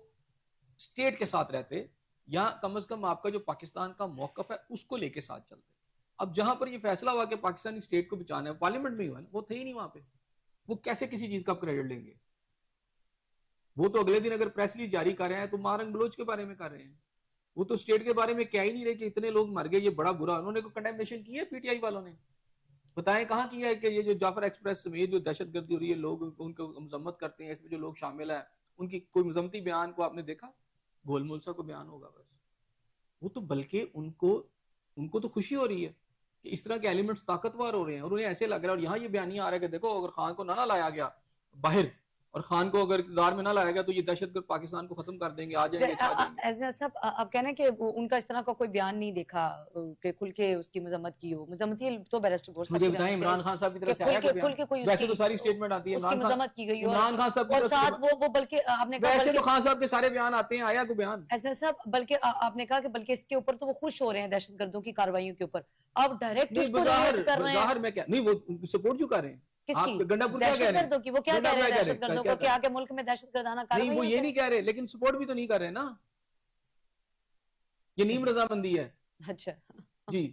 [SPEAKER 1] اسٹیٹ کے ساتھ رہتے یا کم از کم آپ کا جو پاکستان کا موقف ہے اس کو لے کے ساتھ چلتے. اب جہاں پر یہ فیصلہ ہوا کہ پاکستانی اسٹیٹ کو بچانا ہے, پارلیمنٹ میں ہی ہوا نا, وہ تھے ہی نہیں وہاں پہ, وہ کیسے کسی چیز کا کریڈٹ لیں گے؟ وہ تو اگلے دن اگر پریس ریلیز جاری کر رہے ہیں تو مارنگ بلوچ کے بارے میں کر رہے ہیں, وہ تو اسٹیٹ کے بارے میں کیا ہی نہیں رہے کہ اتنے لوگ مر گئے, یہ بڑا برا. انہوں نے کوئی کنڈیمنیشن کی ہے پی ٹی آئی والوں نے؟ بتائیں کہاں کیا ہے کہ یہ جو جعفر ایکسپریس سمیت جو دہشت گردی ہو رہی ہے, لوگ ان کو مذمت کرتے ہیں, اس میں جو لوگ شامل ہیں ان کی کوئی مذمتی بیان کو آپ نے دیکھا؟ گول مولسا کو بیان ہوگا بس. وہ تو بلکہ ان کو تو خوشی ہو رہی ہے کہ اس طرح کے ایلیمنٹس طاقتور ہو رہے ہیں, اور انہیں ایسے لگ رہا ہے. اور یہاں یہ بیانیہ آ رہا ہے کہ دیکھو اگر خان کو نہ لایا گیا باہر, اور خان کو اگر اقتدار میں نہ لایا گیا تو یہ دہشت گرد پاکستان کو ختم کر دیں گے, آ جائیں گے, چھا جائیں گے.
[SPEAKER 2] ایسا صاحب آپ کہنا کہ ان کا اس طرح کا کوئی بیان نہیں دیکھا کہ کھل کے اس کی مذمت کی ہو. مذمتی تو بیرسٹر گور صاحب
[SPEAKER 1] مجھے بتائیں عمران خان صاحب کی طرف سے آیا کوئی بیان؟ ویسے تو ساری اسٹیٹمنٹ آتی ہے
[SPEAKER 2] اس کی مذمت کی گئی
[SPEAKER 1] عمران خان صاحب کی
[SPEAKER 2] اور
[SPEAKER 1] طرف
[SPEAKER 2] ساتھ
[SPEAKER 1] سے,
[SPEAKER 2] وہ بلکہ آپ نے کہا
[SPEAKER 1] ویسے تو خان صاحب کے سارے بیان آتے ہیں, آیا کوئی بیان؟
[SPEAKER 2] ایسا صاحب بلکہ آپ نے کہا کہ بلکہ اس کے اوپر تو وہ خوش ہو رہے ہیں دہشت گردوں کی کارروائیوں کے اوپر, آپ ڈائریکٹ اس کو ریلیٹ کر رہے ہیں.
[SPEAKER 1] بظاہر میں کیا نہیں, وہ سپورٹ کیوں کر رہے ہیں؟
[SPEAKER 2] کس کی؟
[SPEAKER 1] گنڈا پور کیا کہہ
[SPEAKER 2] دہشت
[SPEAKER 1] رہے
[SPEAKER 2] گردوں کی. وہ کیا کہہ رہے ہیں دہشت گردوں کو کہ آگے ملک میں دہشت گردانہ
[SPEAKER 1] نہیں,
[SPEAKER 2] کارروائیاں
[SPEAKER 1] وہ یہ نہیں کہہ رہے, لیکن سپورٹ بھی تو نہیں کر رہے نا, یہ نیم رضامندی ہے.
[SPEAKER 2] اچھا
[SPEAKER 1] جی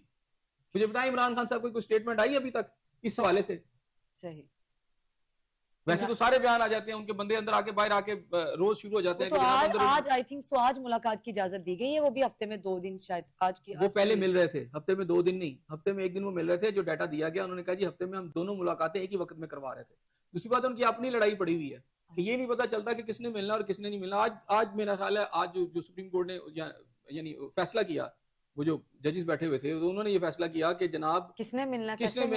[SPEAKER 1] مجھے بتائیں عمران خان صاحب کو کوئی اسٹیٹمنٹ آئی ابھی تک اس حوالے سے؟
[SPEAKER 2] صحیح.
[SPEAKER 1] ویسے تو سارے بیان آ جاتے ہیں, ان کے بندے اندر آ کے باہر آ کے روز شروع ہو جاتے ہیں.
[SPEAKER 2] تو آج آئی تھنک سو آج ملاقات کی اجازت دی گئی ہے, وہ بھی ہفتے میں 2 دن شاید. آج کی
[SPEAKER 1] وہ پہلے مل رہے تھے, ہفتے میں 2 دن نہیں, ہفتے میں 1 دن وہ مل رہے تھے. جو ڈیٹا دیا گیا انہوں نے کہا جی ہفتے میں ہم دونوں ملاقاتیں ایک ہی وقت میں کروا رہے تھے. دوسری بات ان کی اپنی لڑائی پڑی ہوئی ہے کہ یہ نہیں پتا چلتا کہ کس نے ملنا اور کس نے نہیں ملنا. آج میرا خیال ہے آج جو سپریم کورٹ نے یعنی فیصلہ کیا, وہ جو ججز بیٹھے ہوئے تھے انہوں نے یہ فیصلہ کیا کہ جناب
[SPEAKER 2] کس نے ملنا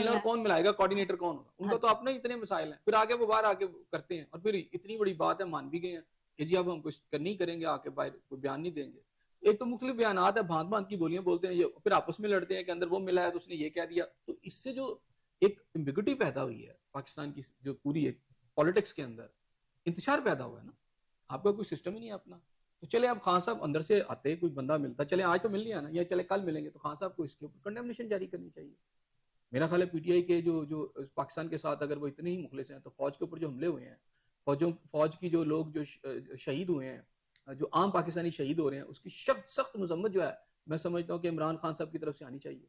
[SPEAKER 1] اور کون ملائے گا, کوآرڈینیٹر کون ہوگا. ان کا تو اپنے اتنے مسائل ہیں, پھر آگے وہ باہر آ کے کرتے ہیں, اور پھر اتنی بڑی بات ہے مان بھی گئے ہیں کہ جی اب ہم کچھ نہیں کریں گے, آ کے باہر کوئی بیان نہیں دیں گے. ایک تو مختلف بیانات ہے, بھانت بھانت کی بولیاں بولتے ہیں, یہ پھر آپس میں لڑتے ہیں کہ اندر وہ ملا ہے تو اس نے یہ کہہ دیا. تو اس سے جو ایک ایمبیگوٹی پیدا ہوئی ہے پاکستان کی جو پوری ایک پالیٹکس کے اندر انتشار پیدا ہوا ہے نا, آپ کا کوئی سسٹم ہی نہیں اپنا. تو چلے اب خان صاحب اندر سے آتے, کوئی بندہ ملتا, چلے آج تو مل لیا نا, یا چلے کل ملیں گے, تو خان صاحب کو اس کے اوپر کنڈیمنیشن جاری کرنی چاہیے. میرا خیال ہے پی ٹی آئی کے جو پاکستان کے ساتھ اگر وہ اتنے ہی مخلص ہیں تو فوج کے اوپر جو حملے ہوئے ہیں, فوج کی جو لوگ جو شہید ہوئے ہیں, جو عام پاکستانی شہید ہو رہے ہیں, اس کی سخت مذمت جو ہے میں سمجھتا ہوں کہ عمران خان صاحب کی طرف سے آنی چاہیے.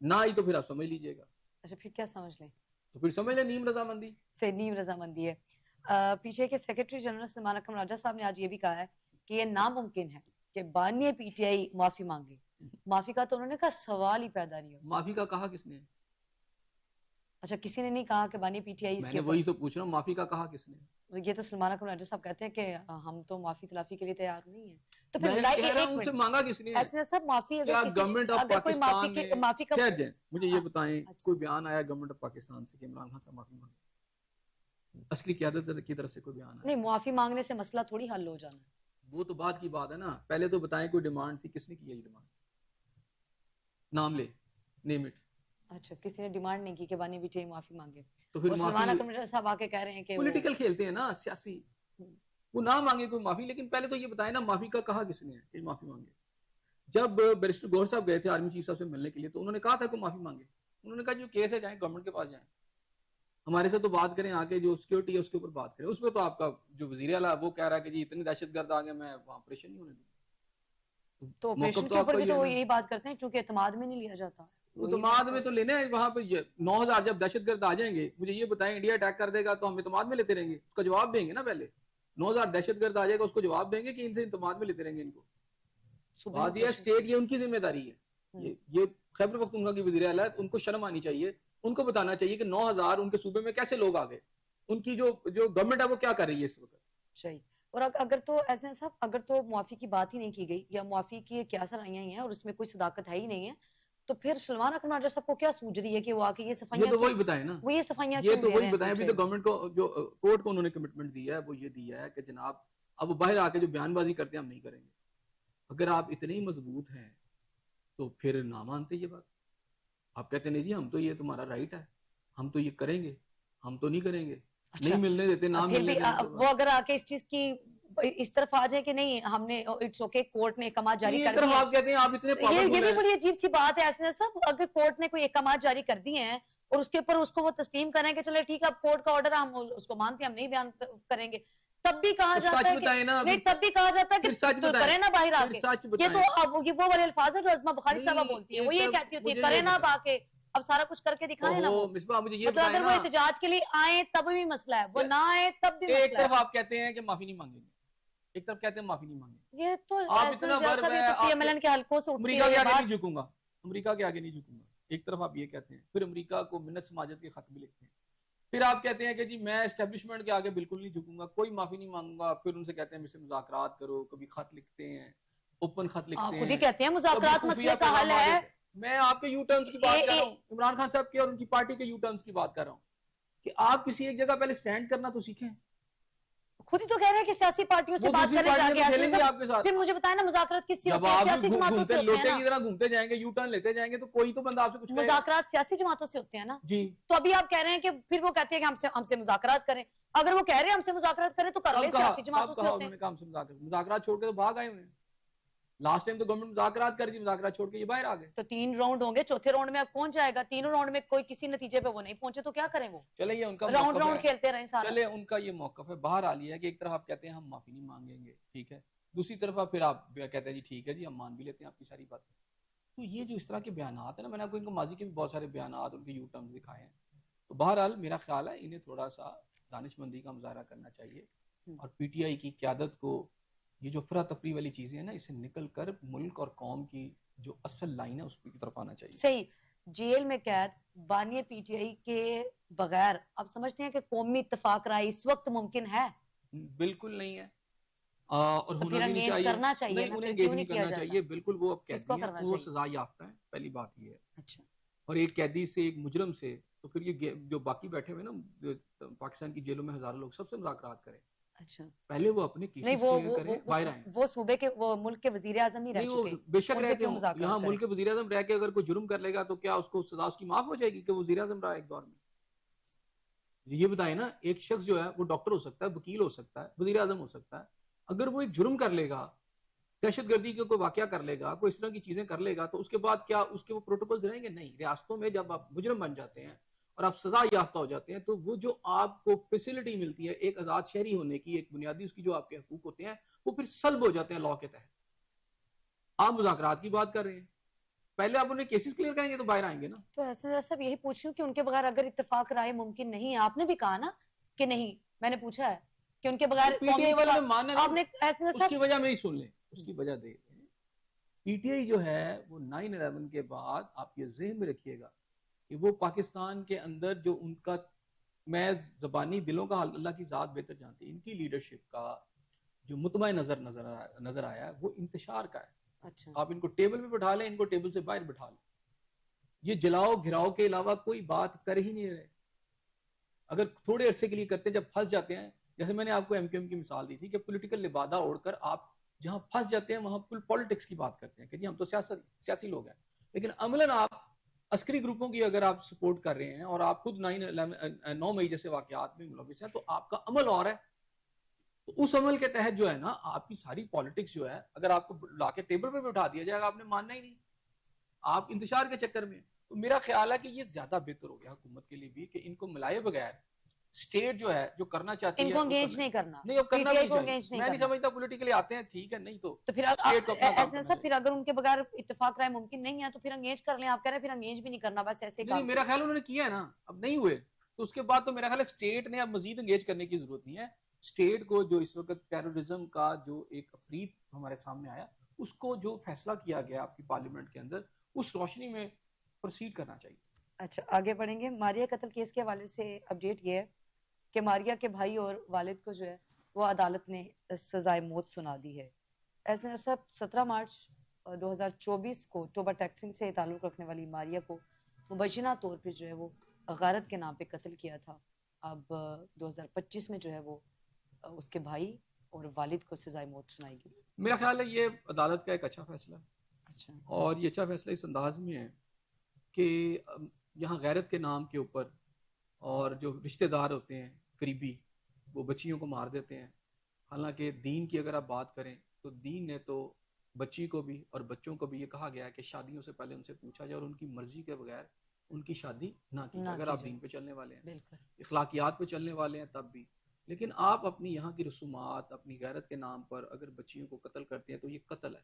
[SPEAKER 1] نہ آئی تو پھر آپ سمجھ لیجئے گا.
[SPEAKER 2] اچھا پھر کیا سمجھ لیں؟
[SPEAKER 1] تو پھر سمجھ لیں نیم رضامندی
[SPEAKER 2] سے نیم رضامندی ہے. پیچھے کے سیکرٹری جنرل سلمان اکرم راجہ صاحب نے آج یہ بھی کہا ہے کہ یہ ناممکن ہے کہ بانی پی ٹی آئی معافی مانگے. معافی کا تو انہوں نے کہا سوال ہی پیدا نہیں ہو.
[SPEAKER 1] معافی کا کہا کس نے؟
[SPEAKER 2] اچھا کسی نے نہیں کہا کہ بانی پی ٹی آئی اس
[SPEAKER 1] میں
[SPEAKER 2] کے
[SPEAKER 1] نے وہی تو پوچھ رہا ہوں, معافی کا کہا کس نے؟
[SPEAKER 2] یہ تو سلمان اکرم راجہ صاحب کہتے ہیں کہ ہم تو معافی تلافی کے لیے تیار نہیں ہیں. تو
[SPEAKER 1] میں
[SPEAKER 2] پھر
[SPEAKER 1] کہہ رہا ہوں ان سے مانگا کس نے؟
[SPEAKER 2] ایسا سب معافی
[SPEAKER 1] کیا گورنمنٹ آف پاکستان نے
[SPEAKER 2] معافی کا
[SPEAKER 1] خیر جائیں, مجھے یہ بتائیں کوئی بیان آیا گورنمنٹ آف پاکستان سے کہ عمران خان صاحب معافی مانگے؟ اصلی قیادت کی طرف سے کوئی بیان آیا؟
[SPEAKER 2] نہیں, معافی مانگنے سے مسئلہ تھوڑی حل ہو جانا ہے.
[SPEAKER 1] وہ تو بعد کی بات ہے نا, پہلے تو بتائیں کوئی ڈیمانڈ تھی, کس نے کی ہے یہ ڈیمانڈ؟ نام لے, نیم اٹ.
[SPEAKER 2] اچھا کسی نے ڈیمانڈ نہیں کی کہ بانی پی ٹی آئی معافی مانگے,
[SPEAKER 1] تو پھر
[SPEAKER 2] اور سلمان اکرم راجہ صاحب آ کے کہہ رہے ہیں کہ
[SPEAKER 1] پولیٹیکل کھیلتے ہیں نا, سیاسی. وہ نہ مانگے کوئی معافی, لیکن پہلے تو یہ بتائیں نا معافی کا کہا کس نے ہے کہ معافی مانگے؟ جب بیرسٹر گوہر صاحب گئے تھے آرمی چیف صاحب سے ملنے کے لیے تو انہوں نے کہا تھا کہ معافی مانگے. انہوں نے کہا جو کیس ہے جائیں گورنمنٹ کے پاس جائیں, ہمارے سے تو بات کریں, آ کے جو سیکورٹی ہے اس کے اوپر بات کریں. اس پہ تو آپ کا جو وزیر اعلیٰ وہ کہہ رہا ہے کہ جی اتنے دہشت گرد آ گئے, میں وہاں آپریشن نہیں ہونے دوں.
[SPEAKER 2] تو آپریشن کے اوپر بھی تو وہ یہی بات کرتے ہیں کیونکہ اعتماد میں نہیں لیا جاتا.
[SPEAKER 1] اعتماد میں تو لینا ہے, وہاں پہ 9,000 جب دہشت گرد آ جائیں گے, مجھے یہ بتائیں انڈیا اٹیک کر دے گا تو ہم اعتماد میں لیتے رہیں گے؟ اس کا جواب دیں گے نا. پہلے 9,000 دہشت گرد آ جائے گا, اس کو جواب دیں گے کہ ان سے اعتماد میں لیتے رہیں گے ان کو؟ بات یہ اسٹیٹ, یہ ان کی ذمہ داری ہے. یہ خیبر پختونخوا کی وزیر اعلیٰ, ان کو شرم آنی چاہیے, ان کو بتانا چاہیے کہ 9,000 ان کے صوبے میں کیسے لوگ آ گئے, ان کی جو گورنمنٹ ہے وہ کیا کر رہی ہے اس وقت.
[SPEAKER 2] صحیح. اور اگر تو ایسے صاحب اگر تو معافی کی بات ہی نہیں کی گئی یا معافی کی کیا سرائیاں ہی ہیں اور اس میں کوئی صداقت ہے ہی نہیں ہے, تو پھر سلمان اکرم راجہ صاحب کو کیا سوچ رہی ہے کہ وہ آ کے یہ صفائیاں,
[SPEAKER 1] یہ تو وہی بتائیں نا,
[SPEAKER 2] وہ یہ صفائیاں
[SPEAKER 1] یہ تو وہی بتائیں. ابھی تو گورنمنٹ کو جو کورٹ کو انہوں نے کمٹمنٹ دیا ہے وہ یہ دیا ہے کہ جناب اب وہ باہر آ کے جو بیان بازی کرتے ہیں ہم نہیں کریں گے. اگر آپ اتنے ہی مضبوط ہیں تو پھر نہ مانتے یہ بات. آپ کہتے ہیں نہیں جی ہم تو یہ تمہارا رائٹ ہے, ہم تو یہ کریں گے, ہم تو نہیں کریں گے, نہیں ملنے دیتے, نہ ملنے دیتے.
[SPEAKER 2] وہ اگر آ کے اس چیز کی اس طرف آ جائے کہ نہیں ہم نے اٹس اوکے, کورٹ نے احکامات جاری کر دیے,
[SPEAKER 1] آپ کہتے ہیں آپ اتنے پاورفل ہیں.
[SPEAKER 2] یہ بھی بڑی عجیب سی بات ہے. ایسے سب اگر کورٹ نے کوئی احکامات جاری کر دیے ہیں اور اس کے اوپر اس کو وہ تسلیم کریں کہ چلے ٹھیک ہے اب کورٹ کا آرڈر ہم اس کو مانتے ہیں, ہم نہیں بیان کریں گے, تب بھی کہا
[SPEAKER 1] تو
[SPEAKER 2] جاتا
[SPEAKER 1] سچ
[SPEAKER 2] ہے کہ
[SPEAKER 1] بتائیں نا،
[SPEAKER 2] نہیں، تب بھی کہا جاتا ہے
[SPEAKER 1] پھر
[SPEAKER 2] کہ
[SPEAKER 1] سچ
[SPEAKER 2] تو
[SPEAKER 1] بتائیں،
[SPEAKER 2] کرے نا باہر آ
[SPEAKER 1] پھر
[SPEAKER 2] کے.
[SPEAKER 1] سچ
[SPEAKER 2] یہ
[SPEAKER 1] بتائیں.
[SPEAKER 2] تو اب وہ والے الفاظ ہیں جو عظمیٰ بخاری صاحبہ
[SPEAKER 1] نہیں،
[SPEAKER 2] بولتی ہیں. وہ یہ
[SPEAKER 1] ایک
[SPEAKER 2] کہتی ہوتی ہے
[SPEAKER 1] مجھے
[SPEAKER 2] کرے
[SPEAKER 1] یہ
[SPEAKER 2] نا اب
[SPEAKER 1] بتائیں.
[SPEAKER 2] آ کے اب سارا کچھ کر کے دکھائیں نا. وہ
[SPEAKER 1] اوہو مصباح مجھے یہ
[SPEAKER 2] مطلب
[SPEAKER 1] بتائیں
[SPEAKER 2] اگر وہ
[SPEAKER 1] نا،
[SPEAKER 2] احتجاج کے لیے آئیں تب بھی مسئلہ ہے، وہ نہ آئے تب بھی
[SPEAKER 1] ایک
[SPEAKER 2] مسئلہ ہے.
[SPEAKER 1] طرف آپ کہتے ہیں کہ معافی نہیں مانگیں گے، ایک طرف کہتے ہیں معافی نہیں مانگیں گے.
[SPEAKER 2] یہ تو
[SPEAKER 1] آپ
[SPEAKER 2] ایسے
[SPEAKER 1] اتنا
[SPEAKER 2] زیادہ
[SPEAKER 1] ورب
[SPEAKER 2] صاحب،
[SPEAKER 1] ہے
[SPEAKER 2] یہ تو پی
[SPEAKER 1] آپ
[SPEAKER 2] ایم ایل این کے حلقوں سے اٹھتی
[SPEAKER 1] امریکہ
[SPEAKER 2] ہے
[SPEAKER 1] کے
[SPEAKER 2] یہ
[SPEAKER 1] آگے
[SPEAKER 2] بات.
[SPEAKER 1] نہیں جھکوں گا، امریکہ کے آگے نہیں جھکوں گا. ایک طرف آپ یہ کہتے ہیں، پھر امریکہ کو منت سماجت کے خط بھی لکھتے ہیں. پھر آپ کہتے ہیں کہ جی میں اسٹیبلشمنٹ کے آگے بالکل نہیں جھکوں گا، کوئی معافی نہیں مانگوں گا. پھر ان سے کہتے ہیں مجھ سے مذاکرات کرو. کبھی خط لکھتے ہیں، اوپن خط
[SPEAKER 2] آپ
[SPEAKER 1] لکھتے
[SPEAKER 2] خود ہی
[SPEAKER 1] ہیں،
[SPEAKER 2] کہتے ہیں
[SPEAKER 1] کبھی
[SPEAKER 2] مذاکرات
[SPEAKER 1] خفیہ
[SPEAKER 2] مسئلے کا حل
[SPEAKER 1] پیغامات
[SPEAKER 2] ہے.
[SPEAKER 1] دیتے ہیں. میں آپ کے یو ٹرنز کی بات کر رہا ہوں، عمران خان صاحب کے اور ان کی پارٹی کے یو ٹرنز کی بات کر رہا ہوں کہ آپ کسی ایک جگہ پہلے سٹینڈ کرنا تو سیکھیں.
[SPEAKER 2] خود ہی تو کہہ رہے ہیں کہ سیاسی پارٹیوں سے
[SPEAKER 1] وہ
[SPEAKER 2] بات
[SPEAKER 1] دوسری
[SPEAKER 2] کرنے جا
[SPEAKER 1] پارٹیاں
[SPEAKER 2] کے
[SPEAKER 1] تو
[SPEAKER 2] ایسے
[SPEAKER 1] کھیلیں گی
[SPEAKER 2] سب.
[SPEAKER 1] آپ کے ساتھ.
[SPEAKER 2] پھر مجھے بتائیں نا مذاکرات کس سے
[SPEAKER 1] جب
[SPEAKER 2] ہوتے ہیں؟
[SPEAKER 1] آپ
[SPEAKER 2] سیاسی جماعتوں سے
[SPEAKER 1] گھومتے
[SPEAKER 2] ہوتے ہیں
[SPEAKER 1] لوٹے
[SPEAKER 2] نا.
[SPEAKER 1] کی طرح گھومتے جائیں گے، یو ٹرن لیتے جائیں گے تو کوئی تو بندہ آپ سے کچھ کہے گا.
[SPEAKER 2] مذاکرات سیاسی جماعتوں سے ہوتے ہیں نا.
[SPEAKER 1] جی
[SPEAKER 2] تو ابھی آپ کہہ رہے ہیں کہ پھر وہ کہتے ہیں کہ ہم سے مذاکرات کریں. اگر وہ کہہ رہے ہیں ہم سے مذاکرات کریں تو کر لیں،
[SPEAKER 1] کب کہا،
[SPEAKER 2] سیاسی جماعتوں
[SPEAKER 1] کب
[SPEAKER 2] سے
[SPEAKER 1] کہا
[SPEAKER 2] ہوتے
[SPEAKER 1] انہوں
[SPEAKER 2] ہیں.
[SPEAKER 1] نے کام سے مذاکرات چھوڑ کے تو بھاگ آئے ہوئے ہیں. لاسٹ ٹائم تو گورنمنٹ مذاکرات کر دی، مذاکرات چھوڑ کے یہ باہر آ گئے.
[SPEAKER 2] تو 3 راؤنڈ ہوں گے، چوتھے راؤنڈ میں اب کون جائے گا؟ تینوں راؤنڈ میں کوئی کسی نتیجے پہ وہ نہیں پہنچے تو کیا کریں؟ وہ
[SPEAKER 1] چلے یہ ان کا
[SPEAKER 2] راؤنڈ
[SPEAKER 1] موقف
[SPEAKER 2] راؤنڈ
[SPEAKER 1] ہے،
[SPEAKER 2] کھیلتے رہیں سارا.
[SPEAKER 1] چلے ان کا یہ موقف ہے. باہر آ لیا ہے کہ ایک طرف آپ کہتے ہیں ہم معافی نہیں مانگیں گے، ٹھیک ہے، دوسری طرف پھر آپ کہتے ہیں جی ٹھیک ہے جی ہم مان بھی لیتے ہیں آپ کی ساری بات. تو یہ جو اس طرح کے بیانات ہیں نا، میں نے آپ کو ان کو ماضی کے بھی بہت سارے بیانات ان کے یو ٹرنز دکھائے ہیں. تو بہرحال میرا خیال ہے انہیں تھوڑا سا دانش مندی کا مظاہرہ کرنا چاہیے اور پی ٹی آئی کی قیادت کو یہ جو افراتفری والی چیزیں ہیں نا، اسے نکل کر ملک اور قوم کی جو اصل لائن ہے اس کی طرف آنا چاہیے.
[SPEAKER 2] صحیح. جیل میں قید بانی پی ٹی آئی کے بغیر آپ سمجھتے ہیں کہ قومی اتفاق رائے اس وقت ممکن ہے؟
[SPEAKER 1] بالکل نہیں ہے اور
[SPEAKER 2] تو
[SPEAKER 1] ہونا
[SPEAKER 2] پھر
[SPEAKER 1] بھی نہیں
[SPEAKER 2] انگیج
[SPEAKER 1] چاہیے.
[SPEAKER 2] کرنا چاہیے
[SPEAKER 1] نہیں
[SPEAKER 2] نا،
[SPEAKER 1] انہیں
[SPEAKER 2] پھر
[SPEAKER 1] انگیج
[SPEAKER 2] کیوں
[SPEAKER 1] نہیں
[SPEAKER 2] نہیں کیا
[SPEAKER 1] کرنا
[SPEAKER 2] جاتا؟
[SPEAKER 1] چاہیے. بالکل وہ اب
[SPEAKER 2] کس کو
[SPEAKER 1] قیدی ہیں،
[SPEAKER 2] کرنا
[SPEAKER 1] وہ
[SPEAKER 2] چاہیے؟
[SPEAKER 1] سزا یافتہ ہیں، پہلی بات یہ ہے.
[SPEAKER 2] اچھا
[SPEAKER 1] اور ایک قیدی سے، ایک مجرم سے، تو پھر یہ جو باقی بیٹھے ہوئے نا پاکستان کی جیلوں میں ہزاروں لوگ، سب سے مذاکرات کریں.
[SPEAKER 2] اچھا.
[SPEAKER 1] پہلے وہ اپنے
[SPEAKER 2] نہیں،
[SPEAKER 1] کیسز کلیئر کریں، باہر آئیں.
[SPEAKER 2] وہ صوبے کے، وہ ملک کے وزیر اعظم ہی رہ
[SPEAKER 1] نہیں وہ
[SPEAKER 2] چکے،
[SPEAKER 1] بے شک
[SPEAKER 2] ان سے
[SPEAKER 1] رہتے
[SPEAKER 2] کیوں
[SPEAKER 1] ہوں،
[SPEAKER 2] مذاکرات
[SPEAKER 1] یہاں
[SPEAKER 2] کریں؟
[SPEAKER 1] ملک کے وزیر اعظم رہ کے اگر کوئی جرم کر لے گا تو کیا اس کو سزا اس کی معاف ہو جائے گی کہ وہ وزیر اعظم رہا ایک دور میں؟ یہ بتائیں نا، ایک شخص جو ہے وہ ڈاکٹر ہو سکتا ہے، وکیل ہو سکتا ہے، وزیر اعظم ہو سکتا ہے. اگر وہ ایک جرم کر لے گا، دہشت گردی کا کوئی واقعہ کر لے گا، کوئی اس طرح کی چیزیں کر لے گا، تو اس کے بعد کیا اس کے وہ پروٹوکولز رہیں گے؟ نہیں. ریاستوں میں جب آپ مجرم بن جاتے ہیں اور آپ سزا یافتہ ہو جاتے ہیں تو وہ جو آپ کو فیسلٹی ملتی ہے ایک آزاد شہری ہونے کی، ایک بنیادی اس کی جو آپ کے حقوق ہوتے ہیں، وہ پھر سلب ہو جاتے ہیں لاء کے تحت. آپ مذاکرات کی بات کر رہے ہیں، پہلے آپ انہیں کیسز کلیئر کریں گے تو باہر آئیں گے نا.
[SPEAKER 2] تو ایسا صاحب یہی پوچھ رہی ہوں کہ ان کے بغیر اگر اتفاق رائے ممکن نہیں ہے، آپ نے بھی کہا نا کہ نہیں، میں نے پوچھا ہے کہ ان کے بغیر
[SPEAKER 1] پی ٹی
[SPEAKER 2] قومی
[SPEAKER 1] آئی والے
[SPEAKER 2] اتفاق،
[SPEAKER 1] ماننا
[SPEAKER 2] آپ نے ایسا
[SPEAKER 1] اس کی وجہ میری سن لیں، اس کی وجہ دے. پی ٹی آئی جو ہے وہ 9/11 کے بعد آپ یہ ذہن میں رکھیے گا کہ وہ پاکستان کے اندر جو ان کا، میں زبانی دلوں کا حال اللہ کی ذات بہتر جانتی ہے، ان کی لیڈرشپ کا جو مطمع نظر آیا ہے وہ انتشار کا ہے.
[SPEAKER 2] اچھا.
[SPEAKER 1] آپ ان کو ٹیبل پہ بٹھا لیں، ان کو ٹیبل سے باہر بٹھا لیں. یہ جلاؤ گھراؤ کے علاوہ کوئی بات کر ہی نہیں رہے. اگر تھوڑے عرصے کے لیے کرتے ہیں، جب پھنس جاتے ہیں، جیسے میں نے آپ کو ایم کیو ایم کی مثال دی تھی کہ پولیٹیکل لبادہ اوڑھ کر آپ جہاں پھنس جاتے ہیں وہاں پالیٹکس کی بات کرتے ہیں کہ جی ہم تو سیاسی لوگ ہیں. لیکن عملاً آپ عسکری گروپوں کی اگر آپ سپورٹ کر رہے ہیں اور آپ خود 9 مئی جیسے واقعات میں ملوث ہیں تو آپ کا عمل اور ہے. تو اس عمل کے تحت جو ہے نا آپ کی ساری پالیٹکس جو ہے، اگر آپ کو لا کے ٹیبل پہ بٹھا دیا جائے گا آپ نے ماننا ہی نہیں، آپ انتشار کے چکر میں. تو میرا خیال ہے کہ یہ زیادہ بہتر ہو گیا حکومت کے لیے بھی کہ ان کو ملائے بغیر اسٹیٹ جو ہے جو کرنا چاہتی ہے
[SPEAKER 2] ان کو انگیج نہیں کرنا،
[SPEAKER 1] نہیں، اب
[SPEAKER 2] پی
[SPEAKER 1] کرنا
[SPEAKER 2] ٹی
[SPEAKER 1] بھی
[SPEAKER 2] آئی
[SPEAKER 1] نہیں
[SPEAKER 2] کو
[SPEAKER 1] چاہیے.
[SPEAKER 2] انگیج نہیں
[SPEAKER 1] میں نہیں
[SPEAKER 2] کرنا.
[SPEAKER 1] سمجھتا پولیٹیکلی آتے ہیں ٹھیک ہے، نہیں تو
[SPEAKER 2] تو پھر
[SPEAKER 1] اسٹیٹ کو اپنا کام
[SPEAKER 2] ایسے
[SPEAKER 1] کرنا
[SPEAKER 2] صاحب، پھر
[SPEAKER 1] چاہیے.
[SPEAKER 2] اگر ان کے بغیر اتفاق رائے ممکن نہیں ہے تو پھر انگیج کر لیں. آپ کہہ رہے ہیں پھر انگیج بھی نہیں کرنا، بس ایسے ہی
[SPEAKER 1] نہیں
[SPEAKER 2] کام
[SPEAKER 1] میرا خیال انہوں نے کیا ہے نا، اب نہیں ہوئے تو اس کے بعد تو میرا خیال ہے اسٹیٹ نے اب مزید انگیج کرنے کی ضرورت نہیں ہے. اسٹیٹ کو جو اس وقت ٹیررزم کا جو ایک افریت ہمارے سامنے آیا، اس کو جو فیصلہ کیا گیا آپ کی پارلیمنٹ کے اندر، اس روشنی میں پروسیڈ کرنا چاہیے.
[SPEAKER 2] اچھا آگے بڑھیں گے. ماریہ قتل کیس کے حوالے سے اپڈیٹ یہ ہے کہ ماریہ کے بھائی اور والد کو جو ہے وہ عدالت نے سزائے موت سنا دی ہے. ایسے سب 17 مارچ 2024 کو ٹوبا ٹیکسنگ سے تعلق رکھنے والی ماریہ کو مبینہ طور پہ جو ہے وہ غارت کے نام پہ قتل کیا تھا. اب 2025 میں جو ہے وہ اس کے بھائی اور والد کو سزائے موت سنائی گئی.
[SPEAKER 1] میرا خیال ہے یہ عدالت کا ایک اچھا فیصلہ ہے.
[SPEAKER 2] اچھا.
[SPEAKER 1] اور یہ اچھا فیصلہ اس انداز میں ہے کہ یہاں غیرت کے نام کے اوپر اور جو رشتہ دار ہوتے ہیں قریبی، وہ بچیوں کو مار دیتے ہیں. حالانکہ دین کی اگر آپ بات کریں تو دین نے تو بچی کو بھی اور بچوں کو بھی یہ کہا گیا ہے کہ شادیوں سے پہلے ان سے پوچھا جائے اور ان کی مرضی کے بغیر ان کی شادی نہ کی جائے. اگر آپ دین پہ چلنے والے ہیں،
[SPEAKER 2] بالکل
[SPEAKER 1] اخلاقیات پہ چلنے والے ہیں تب بھی. لیکن آپ اپنی یہاں کی رسومات اپنی غیرت کے نام پر اگر بچیوں کو قتل کرتے ہیں تو یہ قتل ہے.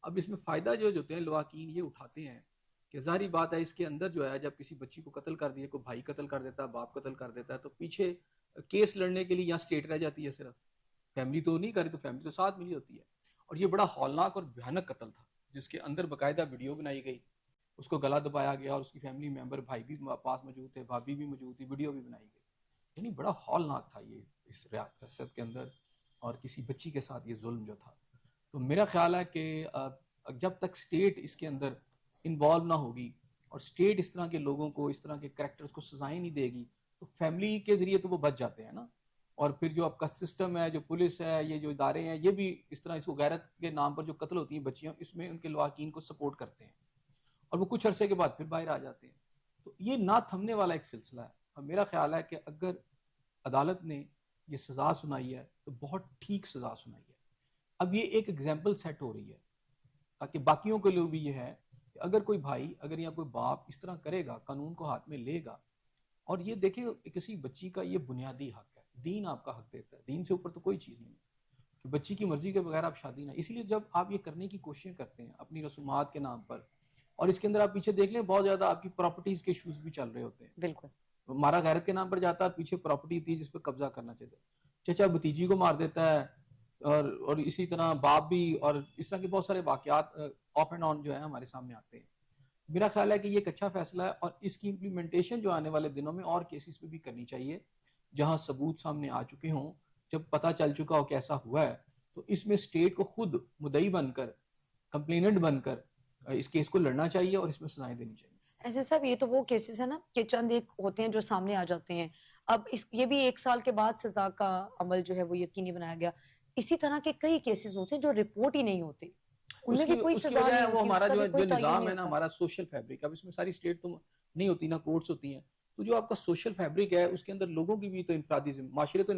[SPEAKER 1] اب اس میں فائدہ جو ہوتے ہیں لواحقین یہ اٹھاتے ہیں کہ ظاہری بات ہے اس کے اندر جو ہے جب کسی بچی کو قتل کر دیا, کوئی بھائی قتل کر دیتا ہے, باپ قتل کر دیتا ہے, تو پیچھے کیس لڑنے کے لیے یہاں اسٹیٹ رہ جاتی ہے, صرف فیملی تو نہیں کری, تو فیملی تو ساتھ ملی ہوتی ہے. اور یہ بڑا ہولناک اور بھیانک قتل تھا جس کے اندر باقاعدہ ویڈیو بنائی گئی, اس کو گلا دبایا گیا اور اس کی فیملی ممبر بھائی بھی پاس موجود تھے, بھابھی بھی موجود تھی, ویڈیو بھی بنائی گئی. یعنی بڑا ہولناک تھا یہ اس ریاست کے اندر, اور کسی بچی کے ساتھ یہ ظلم جو تھا. تو میرا خیال ہے کہ جب تک اسٹیٹ اس کے اندر انوالو نہ ہوگی اور اسٹیٹ اس طرح کے لوگوں کو, اس طرح کے کریکٹرز کو سزائیں نہیں دے گی, تو فیملی کے ذریعے تو وہ بچ جاتے ہیں نا. اور پھر جو آپ کا سسٹم ہے, جو پولیس ہے, یہ جو ادارے ہیں, یہ بھی اس طرح اس کو غیرت کے نام پر جو قتل ہوتی ہیں بچیاں, اس میں ان کے لواحقین کو سپورٹ کرتے ہیں اور وہ کچھ عرصے کے بعد پھر باہر آ جاتے ہیں. تو یہ نہ تھمنے والا ایک سلسلہ ہے. اور میرا خیال ہے کہ اگر عدالت نے یہ سزا سنائی ہے تو بہت ٹھیک سزا سنائی ہے. اب یہ ایک ایگزامپل سیٹ ہو رہی ہے تاکہ باقیوں کے لیے بھی یہ ہے کہ اگر کوئی بھائی, اگر یا کوئی باپ اس طرح کرے گا, قانون کو ہاتھ میں لے گا. اور یہ دیکھیں کسی بچی کا یہ بنیادی حق ہے, دین آپ کا حق دیتا ہے, دین سے اوپر تو کوئی چیز نہیں ہے کہ بچی کی مرضی کے بغیر آپ شادی نہ. اسی لیے جب آپ یہ کرنے کی کوششیں کرتے ہیں اپنی رسومات کے نام پر, اور اس کے اندر آپ پیچھے دیکھ لیں بہت زیادہ آپ کی پراپرٹیز کے ایشوز بھی چل رہے ہوتے ہیں.
[SPEAKER 2] بالکل.
[SPEAKER 1] ہمارا غیرت کے نام پر جاتا ہے, پیچھے پراپرٹی تھی جس پہ قبضہ کرنا چاہتا ہے, چچا بھتیجی کو مار دیتا ہے, اور اسی طرح باپ بھی, اور اس طرح کے بہت سارے واقعات آف اینڈ آن جو ہے ہمارے سامنے آتے ہیں. میرا خیال ہے کہ یہ ایک اچھا فیصلہ ہے, اور اس کی امپلیمنٹیشن جو آنے والے دنوں میں اور کیسز پہ بھی کرنی چاہیے جہاں ثبوت سامنے آ چکے ہوں, جب پتہ چل چکا ہو کیسا ہوا ہے, تو اس میں اسٹیٹ کو خود مدعی بن کر, کمپلیننٹ بن کر اس کیس کو لڑنا چاہیے اور اس میں سزائیں دینی چاہیے.
[SPEAKER 2] ایسے صاحب یہ تو وہ کیسز ہیں نا کہ چند ایک ہوتے ہیں جو سامنے آ جاتے ہیں. اب یہ بھی 1 سال کے بعد سزا کا عمل جو ہے وہ یقینی بنایا گیا. اسی طرح کے کئی کیسز ہوتے ہیں جو رپورٹ ہی نہیں ہوتے, ان میں بھی کوئی
[SPEAKER 1] اس کی
[SPEAKER 2] سزا
[SPEAKER 1] وجہ ہے
[SPEAKER 2] نہیں
[SPEAKER 1] وہ
[SPEAKER 2] ہوتی, اس
[SPEAKER 1] ہمارا
[SPEAKER 2] کا بھی
[SPEAKER 1] جو
[SPEAKER 2] کوئی تعین
[SPEAKER 1] نظام
[SPEAKER 2] نہیں
[SPEAKER 1] ہے نا,
[SPEAKER 2] ہوتا.
[SPEAKER 1] ہمارا سوشل فیبرک. اب اس میں ساری اسٹیٹ تو نہیں ہوتی, نہ کورٹس ہوتی ہیں, تو جو آپ کا سوشل فیبرک ہے اس کے اندر لوگوں کی بھی تو انفرادی معاشرے تو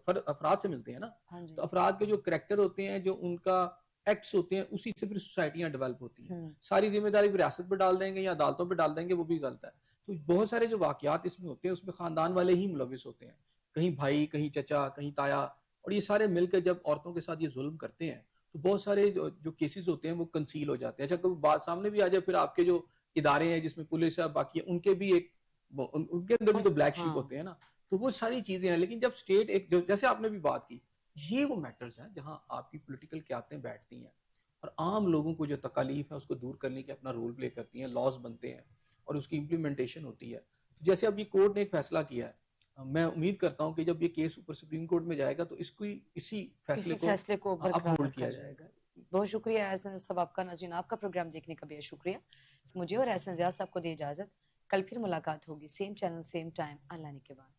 [SPEAKER 1] افراد سے ملتے ہیں نا.
[SPEAKER 2] ہاں جی.
[SPEAKER 1] تو افراد کے جو کریکٹر ہوتے ہیں, جو ان کا ایکٹس ہوتے ہیں, اسی سے پھر سوسائٹیاں ڈیولپ ہوتی ہیں. ساری ذمہ داری ریاست پہ ڈال دیں گے یا عدالتوں پہ ڈال دیں گے, وہ بھی غلط ہے. تو بہت سارے جو واقعات اس میں ہوتے ہیں اس میں خاندان والے ہی ملوث ہوتے ہیں, کہیں بھائی, کہیں چچا, کہیں تایا, اور یہ سارے مل کے جب عورتوں کے ساتھ یہ ظلم کرتے ہیں تو بہت سارے جو کیسز ہوتے ہیں وہ کنسیل ہو جاتے ہیں. اچھا کوئی بات سامنے بھی آ جائے, پھر آپ کے جو ادارے ہیں جس میں پولیس ہے, باقی ان کے بھی ایک ان کے اندر بھی تو بلیک شیپ ہوتے ہیں نا. تو وہ ساری چیزیں ہیں. لیکن جب اسٹیٹ ایک, جیسے آپ نے بھی بات کی, یہ وہ میٹرز ہیں جہاں آپ کی پولیٹیکل قیادتیں بیٹھتی ہیں اور عام لوگوں کو جو تکالیف ہے اس کو دور کرنے کے اپنا رول پلے کرتی ہیں, لاز بنتے ہیں اور اس کی امپلیمنٹیشن ہوتی ہے. جیسے اب یہ کورٹ نے ایک فیصلہ کیا ہے, میں امید کرتا ہوں کہ جب یہ کیس اوپر سپریم کورٹ میں جائے گا تو اس کو اسی
[SPEAKER 2] فیصلے کو برقرار
[SPEAKER 1] اپہولڈ
[SPEAKER 2] رکھا
[SPEAKER 1] کیا
[SPEAKER 2] جائے گا. بہت شکریہ احسن صاحب آپ کا. ناظرین آپ کا پروگرام دیکھنے کا بہت شکریہ. مجھے اور احسن ضیاء صاحب کو دے اجازت. کل پھر ملاقات ہوگی, سیم چینل سیم ٹائم. اللہ نے کے بعد.